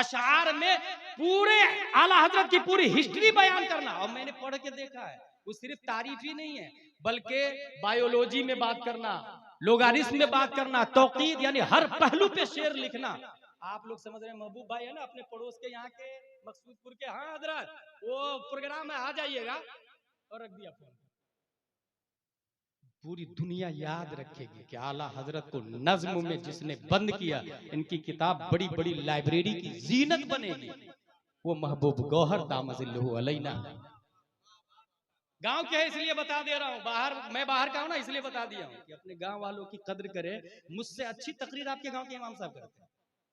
Speaker 1: अशआर में पूरे आला हजरत की पूरी हिस्ट्री बयान करना। और मैंने पढ़ के देखा है, वो सिर्फ तारीफ ही नहीं है, बल्कि बायोलॉजी में बात करना, लोगारिस्म में बात करना, तौकीद यानी हर पहलू पे शेर लिखना। आप लोग समझ रहे हैं, महबूब भाई है ना अपने पड़ोस के यहाँ के मकसूदपुर के, हाँ हजरत वो प्रोग्राम में आ जाइएगा, और रख दिया फोन। पूरी दुनिया याद रखेगी कि आला हजरत को नज्म में जिसने बंद किया, इनकी किताब बड़ी बड़ी लाइब्रेरी की जीनत बनेगी, वो महबूब गौहर दामजिल्लुहु अलैना। गांव के है इसलिए बता दे रहा हूं, बाहर मैं बाहर का हूं ना, इसलिए बता दिया हूं कि अपने गांव वालों की कद्र करें। मुझसे अच्छी तकरीर आपके गांव के इमाम साहब करते हैं।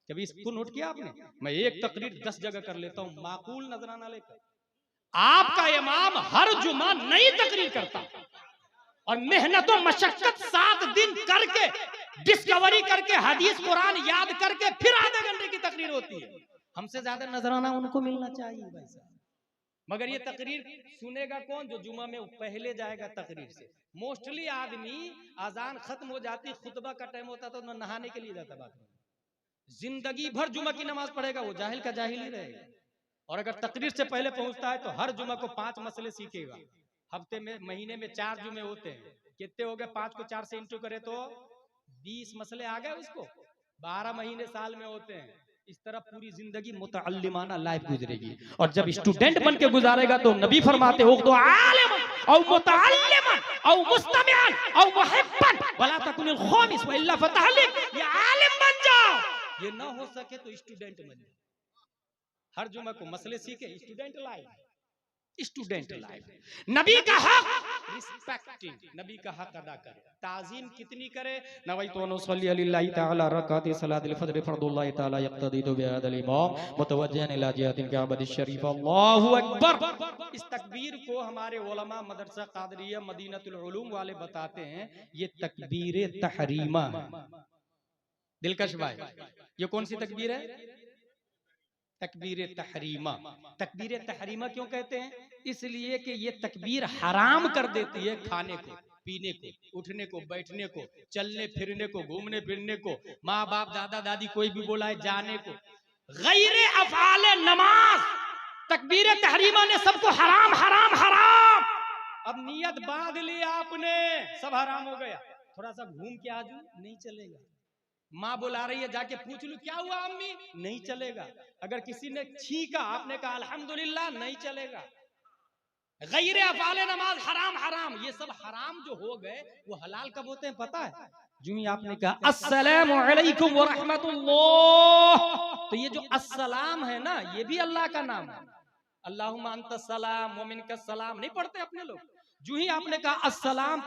Speaker 1: कभी इसको नोट किया आपने? मैं एक तकरीर 10 जगह कर लेता हूं, माकूल नजराना लेकर। आपका इमाम हर जुमा नई तकरीर करता और मेहनत और मशक्कत 7 दिन करके, डिस्कवरी करके, हदीस कुरान याद करके फिर आधे घंटे की तकरीर होती है। हमसे ज्यादा नजराना उनको मिलना चाहिए भाई साहब। मगर ये तकरीर सुनेगा कौन? जो जुमा में पहले जाएगा तकरीर से। मोस्टली आदमी अजान खत्म हो जाती, खुतबा का टाइम होता तो नहाने के लिए जाता बाथरूम, जिंदगी भर जुमा की नमाज पढ़ेगा, वो जाहिल का जाहिल ही रहेगा। और अगर तकरीर से पहले पहुंचता है तो हर जुमा को 5 मसले सीखेगा। हफ्ते में, महीने में 4 जुमे होते हैं, कितने हो गए? 5 को 4 से इंटू करे तो 20 मसले आ गए उसको। 12 महीने साल में होते हैं। इस तरह पूरी जिंदगी मुतअल्लिमाना लाइफ गुजरेगी। और जब स्टूडेंट बन के गुजारेगा तो नबी फरमाते हो तो आलिमन औ मुतअल्लिमन औ मुस्तमिअन औ मुहिब्बन वला तकुनिल खामिस व इल्ला फतहलिक, ये आलिम बन जाओ। ये ना हो सके तो स्टूडेंट बन जाओ। हर जुमा को मसले सीखे, स्टूडेंट लाइफ, स्टूडेंट लाइफ। नबी का हक रिस्पेक्टिंग, नबी का हक अदा करे, ताजीम कितनी करे। नवैतु अन उसल्ली लिल्लाहि तआला रकात सलातिल फज्र फर्दुल्लाहि तआला यक्तदी बिहादल इमाम मुतवज्जिहन इला जिहातिल काबा शरीफ, अल्लाहु अकबर। इस तकबीर को हमारे उलमा मदरसा कादरिया मदीनतुल उलूम वाले बताते हैं ये तकबीर तहरीमा है। दिलकश भाई, ये कौन सी तकबीर है? तकबीर तहरीमा। तकबीर तहरीमा क्यों कहते हैं? इसलिए कि ये तकबीर हराम कर देती है खाने को, पीने को, उठने को, बैठने को, चलने फिरने को, घूमने फिरने को, माँ बाप दादा दादी कोई भी बोला है जाने को, गैर अफ़ाले नमाज। तकबीर तहरीमा ने सबको हराम हराम हराम। अब नियत बांध ली आपने, सब हराम हो गया। थोड़ा सा घूम के आ जाऊं, नहीं चलेगा। माँ बुला रही है, जाके पूछ लूं क्या हुआ अम्मी, नहीं चलेगा। अगर किसी ने छींका, आपने कहा अल्हम्दुलिल्लाह, नहीं चलेगा। गैर अफ़ाले नमाज हराम हराम। ये सब हराम जो हो गए वो हलाल कब होते हैं पता है? जो ही आपने कहा अस्सलामु अलैकुम व रहमतुल्लाह, तो ये जो अस्सलाम है ना, ये भी अल्लाह का नाम है। अल्लाहुम्मा अंतस सलाम व मिनकस सलाम नहीं पढ़ते अपने लोग। जो ही आपने कहा अस्सलाम,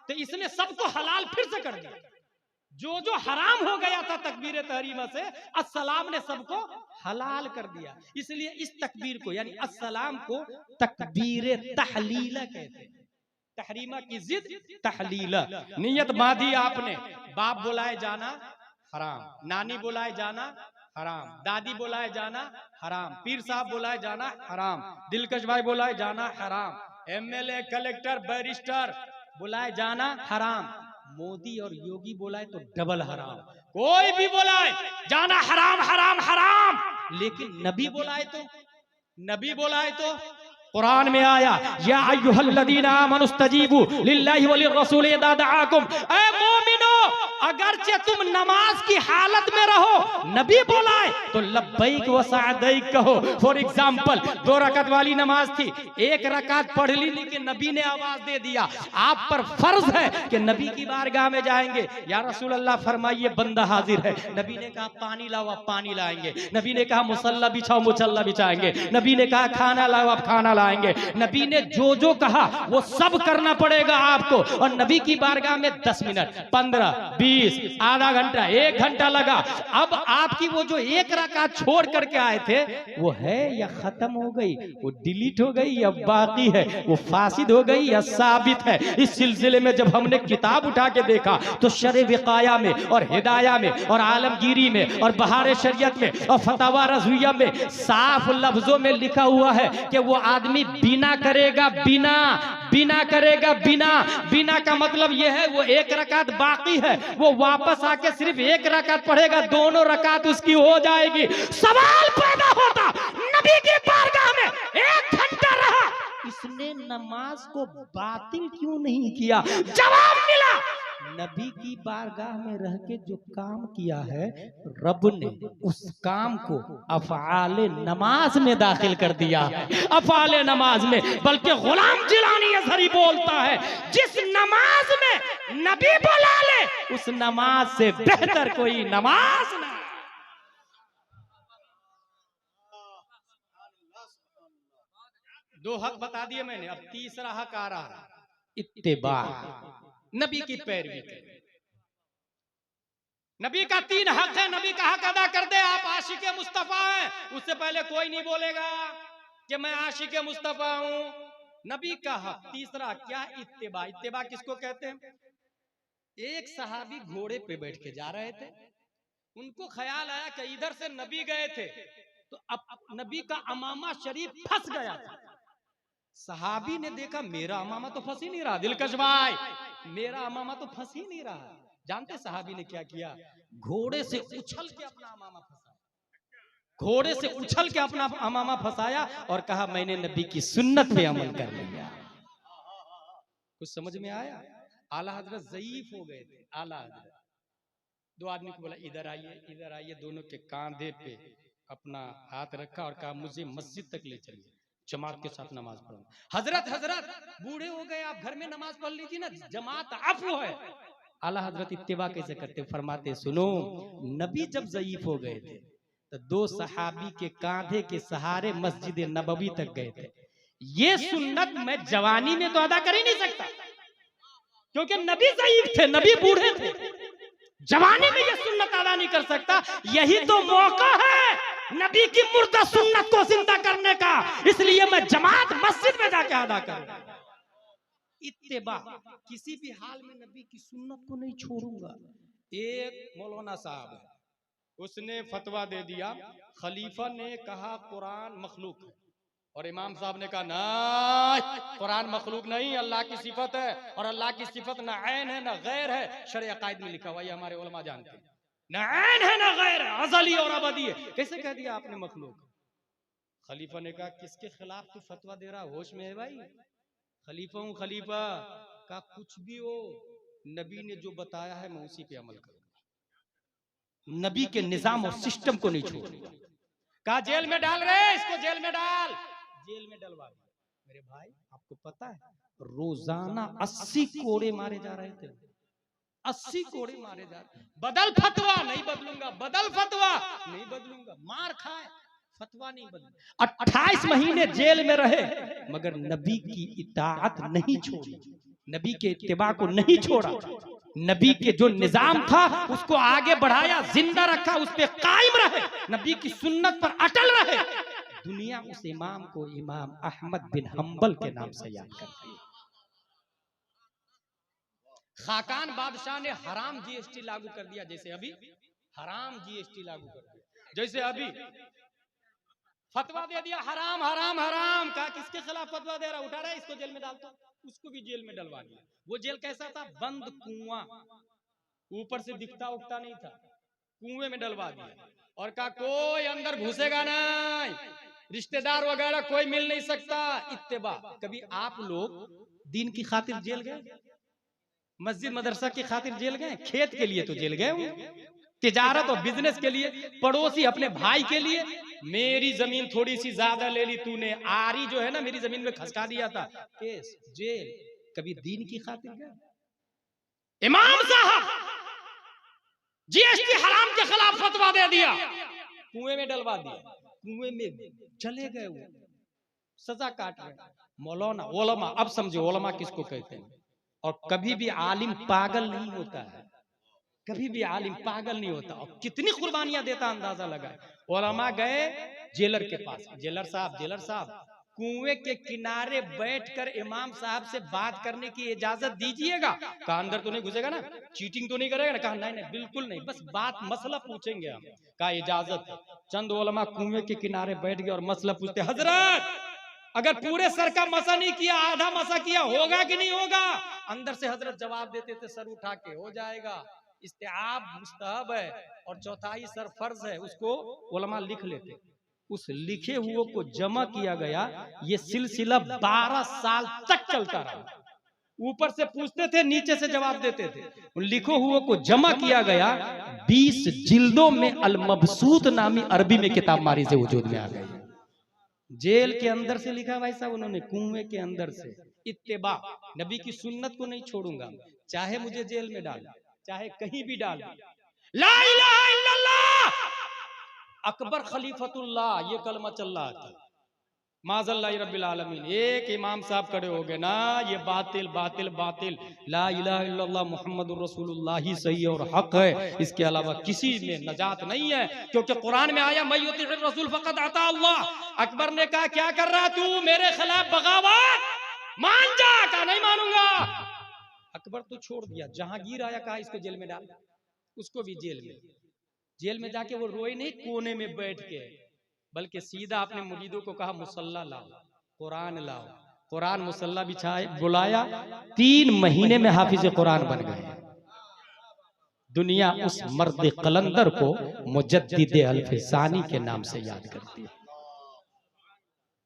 Speaker 1: तो इसने सबको हलाल फिर से कर दिया। जो जो हराम हो गया था तकबीर तहरीमा से, अस्सलाम ने सबको हलाल कर दिया। इसलिए इस तकबीर को यानी अस्सलाम को तकबीर तहलीला कहते हैं। तहरीमा की जिद तहलीला। नियत बांधी आपने, बाप बुलाए जाना हराम, नानी बुलाए जाना हराम, दादी बुलाए जाना हराम, पीर साहब बुलाए जाना हराम, दिलकश भाई बुलाए जाना हराम, एमएलए कलेक्टर बैरिस्टर बुलाए जाना हराम, मोदी और योगी बुलाए तो डबल हराम। कोई भी बुलाए जाना हराम हराम हराम। लेकिन नबी बुलाए तो कुरान में आया या अय्युहल्लज़ीना आमनुस्तजीबू लिल्लाहि व लिर्रसूल इज़ा दआकुम। ऐ मोमिनो, अगरचे तुम नमाज की हालत में रहो, नबी बुलाए तो लब्बैक व सअदैक कहो। फॉर एग्जांपल, 2 रकात वाली नमाज थी, 1 रकात पढ़ ली, लेकिन नबी ने आवाज दे दिया। आप पर फर्ज है कि नबी की बारगाह में जाएंगे, या रसूल अल्लाह फरमाइए बंदा हाजिर है। नबी ने कहा पानी लाओ, आप पानी लाएंगे। नबी ने कहा मुसल्ला बिछाओ, मुसल्ला बिछाएंगे। नबी ने कहा खाना लाओ, आप खाना लाएंगे। नबी ने जो जो कहा वो सब करना पड़ेगा आपको। और नबी की बारगाह में 10 मिनट, 15, 20, आधा घंटा, 1 घंटा लगा। अब आपकी वो जो 1 रकात छोड़ करके आए थे, वो है या खत्म हो गई, वो डिलीट हो गई या बाकी है, वो फासिद हो गई या साबित है। इस सिलसिले में जब हमने किताब उठा के देखा तो शरे विकाया में और हिदाया में और आलमगीरी में और बहारे शरीयत में और फतावा रज़विया में साफ लफ्जों में लिखा हुआ है कि वो आदमी बिना करेगा, बिना करेगा, बिना का मतलब यह है वो 1 रकात बाकी है, वो वापस आके सिर्फ 1 रकात पढ़ेगा, दोनों रकात उसकी हो जाएगी। सवाल पैदा
Speaker 4: नमाज को बातिल क्यों नहीं किया? जवाब मिला, नबी की बारगाह में रह के जो काम किया है, रब ने उस काम को अफ़आले नमाज में दाखिल कर दिया है। अफ़आले नमाज में, बल्कि गुलाम जिलानी अज़हरी बोलता है, जिस नमाज में नबी बुला ले उस नमाज से बेहतर कोई नमाज नहीं।
Speaker 1: दो हक बता दिए मैंने, अब तीसरा हक आ रहा है, इत्तिबा, नबी की पैरवी करें। नबी का 3 हक है, नबी का हक अदा कर दे। आप आशिक मुस्तफा हैं, उससे पहले कोई नहीं बोलेगा कि मैं आशिक मुस्तफा हूं। नबी का हक तीसरा क्या? इत्तिबा। इत्तिबा किसको कहते हैं? एक सहाबी घोड़े पे बैठ के जा रहे थे, उनको ख्याल आया कि इधर से नबी गए थे, तो अब नबी का अमामा शरीफ फंस गया था। सहाबी ने देखा मेरा अमामा तो फंस ही नहीं रहा, दिलकश भाई मेरा अमामा तो फंस ही नहीं रहा। जानते सहाबी ने क्या किया? घोड़े से उछल के अपना अमामा फंसाया, घोड़े से उछल के अपना अमामा फंसाया और कहा मैंने नबी की सुन्नत पे अमल कर लिया। कुछ समझ में आया? आला हजरत ज़ईफ हो गए थे। आला हजरत 2 आदमी को बोला इधर आइए, इधर आइए। दोनों के कांधे पे अपना हाथ रखा और कहा मुझे मस्जिद तक ले चलिए, जमात के साथ नमाज पढ़ूंगा। हजरत बूढ़े हो गए, आप घर में नमाज पढ़ लीजिए ना, जमात अफ़्व है। आला हजरत इत्तिबा कैसे करते? फरमाते सुनो, नबी जब ज़ईफ हो गए थे तो 2 सहाबी के कांधे के सहारे मस्जिद नबवी तक गए थे। ये सुन्नत मैं जवानी में तो अदा कर ही नहीं सकता, क्योंकि नबी ज़ईफ थे, नबी बूढ़े थे। जवानी में ये सुन्नत अदा नहीं कर सकता। यही तो मौका है नबी की मुर्दा सुन्नत को जिंदा करने का, इसलिए मैं जमात मस्जिद में जाके अदा करूंगा। इत्तिबा, किसी भी हाल में नबी की सुन्नत को नहीं छोड़ूंगा। एक मौलाना साहब है, उसने फतवा दे दिया, खलीफा ने कहा कुरान मखलूक है, और इमाम साहब ने कहा ना, कुरान मखलूक नहीं, अल्लाह की सिफत है, और अल्लाह की सिफत ना ऐन है ना गैर है। शरअ अकायद में लिखा हुआ, ये हमारे उलमा जानते हैं, ना ऐन है ना गैर है, अज़ली और अबदी है। कैसे कह दिया आपने मखलूक? खलीफा ने कहा किसके खिलाफ तू फतवा दे रहा, होश में है भाई? खलीफा हूं खलीफा। का कुछ भी हो, नबी ने जो बताया है मैं उसी पे अमल करूंगा, नबी के निजाम और सिस्टम को नहीं छोड़ूंगा। कहा जेल में डाल रहे, इसको जेल में डाल। जेल में डलवा दिया। मेरे भाई आपको पता है रोजाना 80 कोड़े मारे जा रहे थे, 80 कोड़े मारे जा रहे। बदल फतवा, नहीं बदलूंगा, बदल फतवा, नहीं बदलूंगा। मार खाए, फतवा नहीं बदल। 28 महीने जेल में रहे, मगर नबी की इताअत नहीं छोड़ी, नबी के इत्तिबा को नहीं छोड़ा। नबी के जो निजाम था उसको आगे बढ़ाया, जिंदा रखा, उस पे कायम रहे, नबी की सुन्नत पर अटल रहे। दुनिया उस इमाम को इमाम अहमद बिन हम्बल के नाम से याद करती है। खाकान बादशाह ने हराम जीएसटी लागू कर दिया, जैसे अभी हराम जीएसटी लागू कर दिया, जैसे अभी फतवा दे दिया हराम हराम हराम। कहा किसके खिलाफ फतवा दे रहा, उठा रहा है, इसको जेल में डाल दो। उसको भी जेल में डलवा दिया। वो जेल कैसा था? बंद कुआं, ऊपर से दिखता उगता नहीं था, कुएं में डलवा दिया और कहा कोई अंदर घुसेगा नहीं, रिश्तेदार वगैरह कोई मिल नहीं सकता। इत्तिबा। कभी आप लोग दीन की खातिर जेल गए? मस्जिद मदरसा की खातिर जेल गए? खेत के लिए तो जेल गए होंगे, तिजारत और बिजनेस के लिए, पड़ोसी अपने भाई के लिए। मेरी जमीन थोड़ी सी ज्यादा ले ली तूने, आरी जो है ना मेरी जमीन में खसका दिया था, केस जेल। कभी दीन की खातिर गए? इमाम साहब जीएसटी हराम के खिलाफ फतवा दे दिया, कुएं में डलवा दिया, कुएं में चले गए, वो सजा काट रहे। मौलाना ओलमा, अब समझे ओलमा किसको कहते हैं। और कभी भी आलिम पागल नहीं होता है, कभी भी आलिम पागल नहीं होता, और कितनी कुर्बानियां देता अंदाजा लगाए। ओलमा गए जेलर के पास, जेलर साहब कुएं के किनारे बैठकर इमाम साहब से बात करने की इजाजत दीजिएगा। कहा अंदर तो नहीं घुसेगा ना, चीटिंग तो नहीं करेगा ना? कहा नहीं बिल्कुल नहीं, बस बात मसला पूछेंगे हम। कहा इजाजत है। चंद ओलमा कुएं के किनारे बैठ गए और मसला पूछते, हजरत अगर पूरे सर का मसा नहीं किया, आधा मसा किया, होगा कि नहीं होगा? अंदर से हजरत जवाब देते थे सर उठा के, हो जाएगा, इस्तेआब मुस्तहब है और चौथाई सर फर्ज है, उसको उलमा लिख लेते।
Speaker 4: उस लिखे हुए को जमा किया गया। ये सिलसिला 12 साल तक चलता रहा। ऊपर से पूछते थे, नीचे से जवाब देते थे। उन लिखे हुए को जमा किया गया। 20 जिल्दों में अल मबसूत नामी अरबी में किताब मारी से वजूद में आ गई। जेल के अंदर से लिखा भाई साहब उन्होंने, कुएं के अंदर से। इत्तेबा, नबी की सुन्नत को नहीं छोड़ूंगा, चाहे मुझे जेल में डाल, चाहे कहीं भी डाल। ला इलाहा इल्लल्लाह अकबर खलीफतुल्लाह, ये कलमा चल रहा था। माज़ल्लाहि रब्बिल आलमीन। एक इमाम साहब खड़े हो गए ना, ये बातिल बातिल बातिल, ला इलाहा इल्लल्लाह मुहम्मदुर रसूलुल्लाह ही सही और हक है, इसके अलावा किसी में नजात नहीं है, क्योंकि कुरान में आया मैं युतिर रसूल फक़द अता अल्लाह। अकबर ने कहा क्या कर रहा तू, मेरे खिलाफ बगावत, मान जा। कहा नहीं मानूंगा। अकबर तो छोड़ दिया। जहांगीर आया, कहा इसको जेल में डाल, उसको भी जेल में जाके वो रोए नहीं कोने में बैठ के, बल्कि सीधा अपने मुरीदों को कहा मुसल्ला लाओ, कुरान लाओ। कुरान मुसल्ला बिछाए, बुलाया। 3 महीने में हाफिज कुरान बन गए। दुनिया उस मर्द कलंदर को मुजद्दिद अल्फसानी के नाम से याद करती है।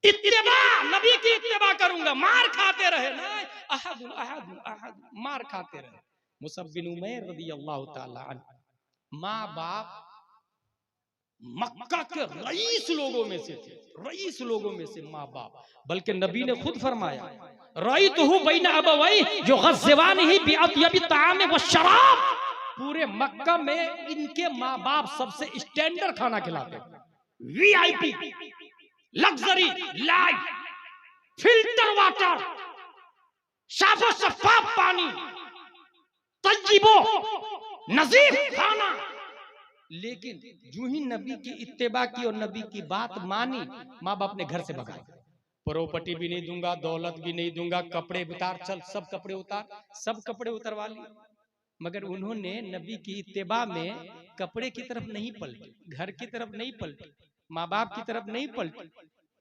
Speaker 4: इत्तिबा, नबी की इत्तिबा करूंगा। मार खाते रहे ना, अहद अहद अहद, मार खाते रहे। मुसअब बिन उमैर रदियल्लाहु ताला अन्हु, माँ बाप मक्का के रईस लोगों में से थे, रईस लोगों में से माँ बाप। बल्कि नबी ने खुद फरमाया, रअयतुहु बैन अबवै युग़ज़्ज़िवानिही बिअत्यबि ताआम व शराब। पूरे मक्का में इनके माँ बाप सबसे स्टैंडर्ड खाना खिलाते, VIP, luxury life, filter water, साफो शफाफ पानी, तज्जिबो नजीफ खाना। लेकिन जो ही नबी की इत्तेबा की और नबी की बात मानी, माँ बाप ने घर से भगाए। प्रॉपर्टी भी नहीं दूंगा, दौलत भी नहीं दूंगा, कपड़े उतार, चल सब कपड़े उतार, सब कपड़े उतरवा लिए। मगर उन्होंने नबी की इत्तेबा में कपड़े की तरफ नहीं पलटे, घर की तरफ नहीं पलटे, माँ बाप की तरफ नहीं पलटे।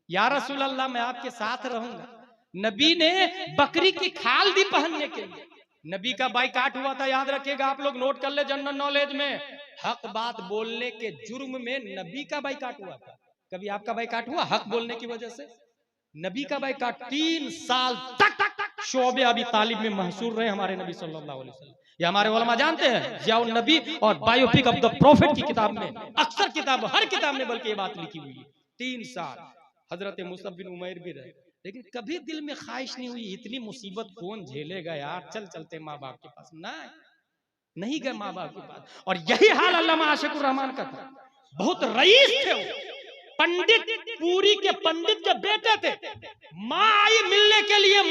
Speaker 4: या रसूल अल्लाह मैं आपके साथ रहूंगा। नबी ने बकरी की खाल दी पहनने के लिए। नबी का बाइकाट हुआ था, याद रखिएगा आप लोग, नोट कर ले जनरल नॉलेज में। हक बात बोलने के जुर्म में नबी का बाइकाट हुआ था। कभी आपका बाइकाट हुआ हक बोलने की वजह से? नबी का बाइकाट 3 साल तक शोबे अबी तालिब में महसूर रहे हमारे नबी सल्लल्लाहु अलैहि वसल्लम। ये हमारे उलमा जानते हैं। ज़ियाउन नबी और बायोपिक ऑफ द प्रोफेट की किताब में, अक्सर किताब, हर किताब में बल्कि ये बात लिखी हुई है। 3 साल हजरत मुसअब बिन उमैर भी रहे, लेकिन कभी दिल में ख्वाहिश नहीं हुई इतनी मुसीबत कौन झेलेगा यार, चल चलते माँ बाप के पास। नहीं गए माँ बाप के पास। और यही हाल अल्लामा आशिकुर रहमान का था। बहुत रईस थे वो, पंडित, पूरी के पंडित के बेटे थे। माँ आई मिलने के लिए,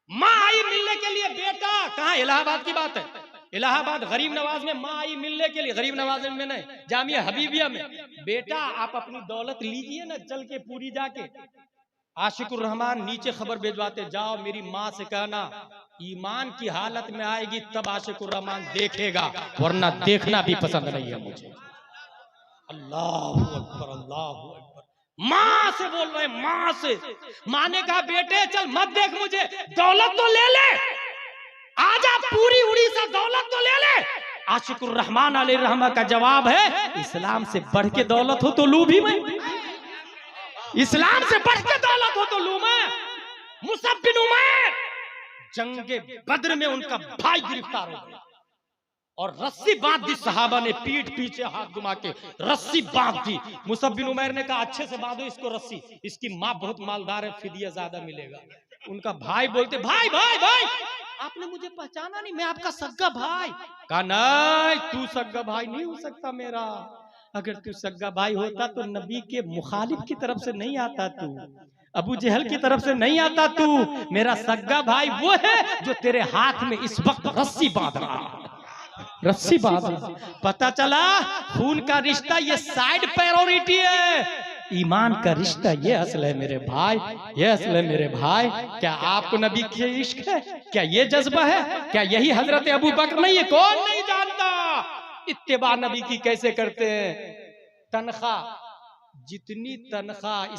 Speaker 4: माँ आई मिलने के लिए, बेटा कहाँ, इलाहाबाद की बात है, इलाहाबाद गरीब नवाज में माँ आई मिलने के लिए, गरीब नवाज में नहीं, जामिया हबीबिया में। बेटा आप अपनी दौलत लीजिए ना, चल के पूरी जाके। आशिकुर रहमान नीचे खबर भेजवाते, जाओ मेरी माँ से कहना ईमान की हालत में आएगी तब आशिकुर रहमान देखेगा, वरना देखना भी पसंद नहीं है मुझे। अल्लाहु अकबर, अल्लाहु अकबर। माँ से बोल रहे, माँ से। माँ ने कहा बेटे चल मत देख मुझे, दौलत तो ले ले, आजा पूरी उड़ीसा दौलत तो ले ले। आशिकुर रहमान अलैहि रहमा का जवाब है, इस्लाम से बढ़ के दौलत हो तो लूं भी मैं, इस्लाम से बढ़ के दौलत हो तो लूं मैं। मुसअब बिन उमैर, जंगे बद्र में उनका भाई गिरफ्तार हो गया और रस्सी बांध दी। सहाबा ने पीठ पीछे हाथ घुमा के रस्सी बांध दी। मुसअब बिन उमैर ने कहा अच्छे से बांधो इसको रस्सी, इसकी माँ बहुत मालदार है, फिदिया ज्यादा मिलेगा। उनका भाई बोलते, भाई भाई भाई आपने मुझे पहचाना नहीं, मैं आपका सग्गा भाई। कहा नहीं, तू सग्गा भाई नहीं हो सकता मेरा। अगर तू सग्गा भाई होता तो नबी के मुखालिफ की तरफ से नहीं आता, तू अबू जहल की तरफ से नहीं आता। तू मेरा सग्गा भाई वो है जो तेरे हाथ में इस वक्त रस्सी बांध रहा, रस्सी बांध रहा। पता चला खून का रिश्ता ये साइड प्रायोरिटी है, ईमान का रिश्ता ये असल है मेरे भाई, ये असल है मेरे भाई। क्या आपको नबी की इश्क है? क्या ये जज्बा है? क्या यही हजरत अबू बकर नहीं है? कौन नहीं जानता इत्तिबा नबी की कैसे करते हैं। तनख्वाह, जितनी तनख्वाह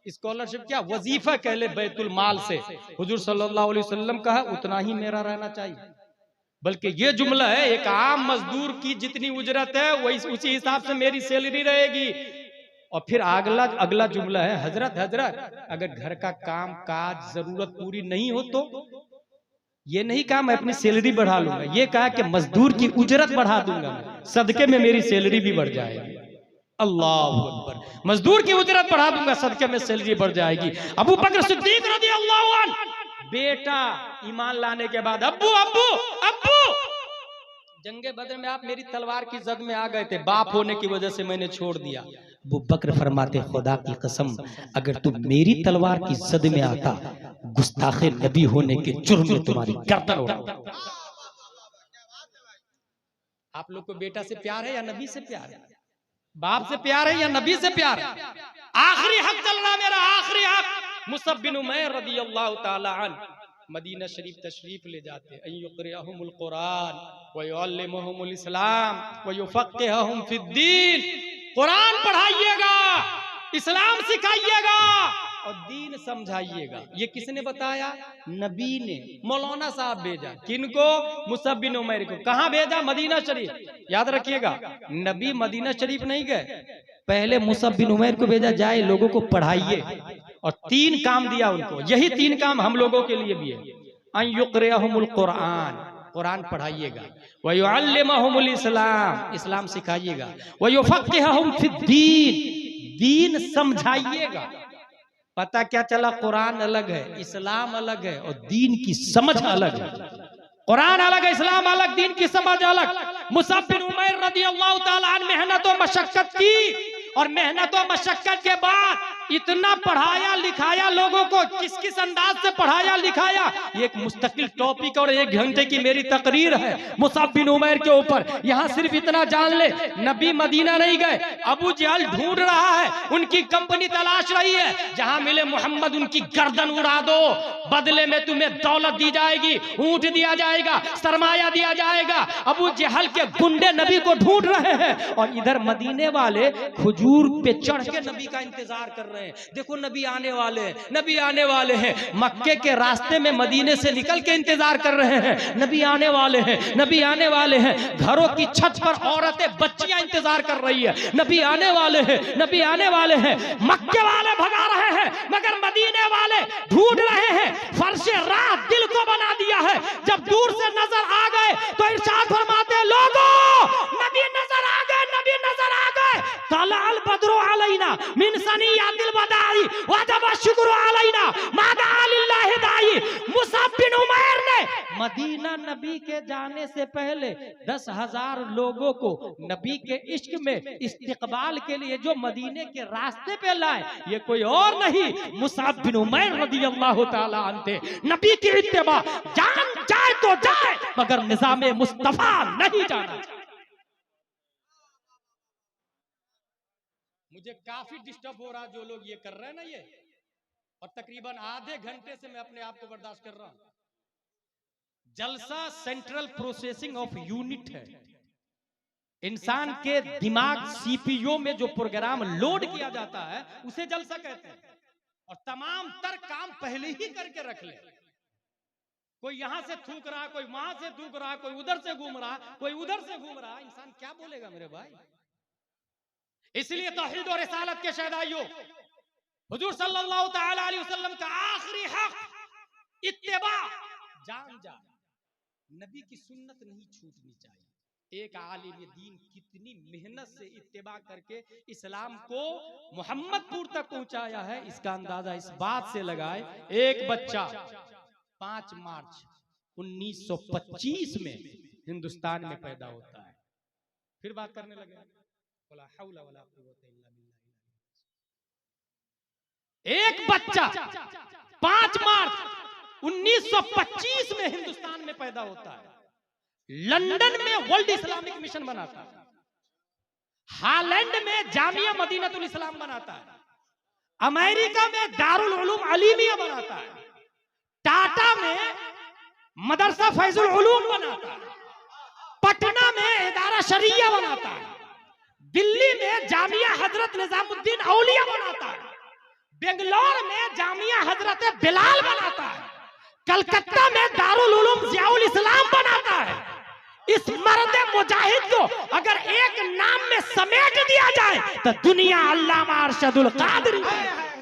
Speaker 4: स्कॉलरशिप क्या वजीफा कह ले बैतुल माल से हुजूर सल्लल्लाहु अलैहि वसल्लम का है, उतना ही मेरा रहना चाहिए। बल्कि ये जुमला है, एक आम मजदूर की जितनी उजरत है वही उसी हिसाब से मेरी सैलरी रहेगी। और फिर अगला जुमला है, हजरत अगर घर का काम काज जरूरत पूरी नहीं हो तो ये नहीं कहा मैं अपनी सैलरी बढ़ा लूंगा, ये कहा कि मजदूर की उजरत बढ़ा दूंगा, सदके में मेरी सैलरी भी बढ़ जाएगी। अल्लाह अकबर, मजदूर की उजरत बढ़ा दूंगा, सदके में सैलरी बढ़ जाएगी। अबू बकर सिद्दीक रज़ियल्लाहु अन्हु, बेटा ईमान लाने के बाद अब्बू अब्बू अब्बू, जंगे बदर में आप मेरी तलवार की जद में आ गए थे, बाप होने की वजह से मैंने छोड़ दिया। अबू बकर फरमाते खुदा की कसम अगर तुम मेरी तलवार की जद में आता, गुस्ताखे नबी होने के जुर्म में तुम्हारी गर्दन उड़ाता। आप लोग को बेटा से प्यार है या नबी से प्यार है? बाप से प्यार है या नबी से प्यार है? आखिरी हक चल रहा मेरा, आखिरी हक। मुसअब बिन उमैर रज़ियल्लाहु ताला अन्हु मदीना शरीफ तशरीफ ले जाते, अय्युक़रिअहुमुल कुरान व युअल्लिमुहुमुल इस्लाम व युफ़क़्क़िहुहुम फ़िद्दीन। कुरान पढ़ाइएगा, इस्लाम सिखाइएगा और दीन समझाइएगा। ये किसने बताया? नबी ने। मौलाना साहब भेजा, किनको? मुसअब बिन उमैर को। कहाँ भेजा? मदीना शरीफ। याद रखिएगा, नबी मदीना शरीफ नहीं गए, पहले मुसअब बिन उमैर को भेजा, जाए लोगों को पढ़ाइए। और 3 काम दिया उनको, यही 3 काम हम लोगों के लिए भी है। अय्युक़रिअहुमुल कुरान, कुरान पढ़ाइएगा, व युअल्लिमुहुमुल इस्लाम, इस्लाम सिखाइएगा, व युफ़क़्क़िहुहुम फ़िद्दीन, दीन समझाइएगा। पता क्या चला? कुरान अलग है, इस्लाम अलग है और दीन की समझ अलग है। कुरान अलग है, इस्लाम अलग, दीन की समझ अलग। मुसअब बिन उमैर रज़ियल्लाहु ताला अन्हु मेहनत और मशक्कत की, और मेहनत और मशक्कत के बाद इतना पढ़ाया लिखाया लोगों को। किस किस अंदाज से पढ़ाया लिखाया, एक मुस्तकिल टॉपिक और 1 घंटे की मेरी तकरीर है मुसअब बिन उमैर के ऊपर। यहाँ सिर्फ इतना जान ले, नबी मदीना नहीं गए, अबू जहल ढूंढ रहा है, उनकी कंपनी तलाश रही है, जहां मिले मोहम्मद उनकी गर्दन उड़ा दो, बदले में तुम्हें दौलत दी जाएगी, ऊंट दिया जाएगा, सरमाया दिया जाएगा। अबू जहल के गुंडे नबी को ढूंढ रहे हैं और इधर मदीने वाले खजूर पे चढ़ के नबी का इंतजार कर रहे हैं। देखो नबी आने वाले हैं, नबी आने वाले हैं। मक्के के रास्ते में मदीने से निकल के इंतजार कर रहे हैं, नबी आने वाले हैं, नबी आने वाले हैं। घरों की छत पर औरतें बच्चियां इंतजार कर रही है, नबी आने वाले हैं, नबी आने वाले हैं। मक्के वाले भगा रहे हैं मगर मदीने वाले ढूंढ रहे हैं। फर्शे राह दिल को बना दिया है। जब दूर से नजर आ गए तो इरशाद फरमाते, लोगों नबी नजर आ गए, नबी नजर आ गए। तलाल बद्रु अलैना मिन सनियातिल बदाई वजब शुक्र अलैना मादा लिल्लाहि दाई। मुसअब बिन उमैर ने मदीना नबी के जाने से पहले 10,000 लोगों को नबी के इश्क में इस्तिकबाल के लिए जो मदीने के रास्ते पे लाए, ये कोई और नहीं मुसअब बिन उमैर रज़ियल्लाहु ताला अन्हु थे। नबी की इत्तिबा, जान जाए तो जाए मगर निज़ामे मुस्तफा नहीं जाना। मुझे काफी डिस्टर्ब हो रहा जो लोग ये कर रहे हैं ना ये, और तकरीबन आधे घंटे से मैं अपने आप को बर्दाश्त कर रहा हूं। जलसा सेंट्रल प्रोसेसिंग ऑफ यूनिट है। इंसान के दिमाग सीपीयू में जो प्रोग्राम लोड किया जाता है उसे जलसा कहते हैं। और तमाम तर काम पहले ही करके रख ले। कोई यहां से थूक रहा, कोई वहां से थूक रहा, कोई उधर से घूम रहा, कोई उधर से घूम रहा, इंसान क्या बोलेगा मेरे भाई? इसलिए तौहीद और रिसालत के शहदाइयों, हुजूर सल्लल्लाहु तआला अलैहि वसल्लम का आखिरी हक इत्तिबा, जान जा, नबी की सुन्नत नहीं छूटनी चाहिए। एक आलिम दीन कितनी मेहनत से इत्तिबा करके इस्लाम को मोहम्मदपुर तक पहुंचाया है, इसका अंदाजा इस बात से लगाए। एक बच्चा 5 मार्च 1925 में हिंदुस्तान में पैदा होता है। फिर बात करने लगे, एक बच्चा 5 मार्च 1925 में हिंदुस्तान में पैदा होता है, लंदन में वर्ल्ड इस्लामिक मिशन बनाता है, हालैंड में जामिया मदीनतुल इस्लाम बनाता है, अमेरिका में दारुल उलूम अलीमिया बनाता है, टाटा में मदरसा फैजुल उलूम बनाता है, पटना में इदारा शरिया बनाता है, दिल्ली में जामिया हजरत निजामुद्दीन औलिया बनाता है, बेंगलोर में जामिया हजरत बिलाल बनाता है, कलकत्ता में दारुल उलूम ज़ियाउल इस्लाम बनाता है। मुजाहिद को अगर एक नाम में समेट दिया जाए तो दुनिया अल्लामा अरशदुल कादरी।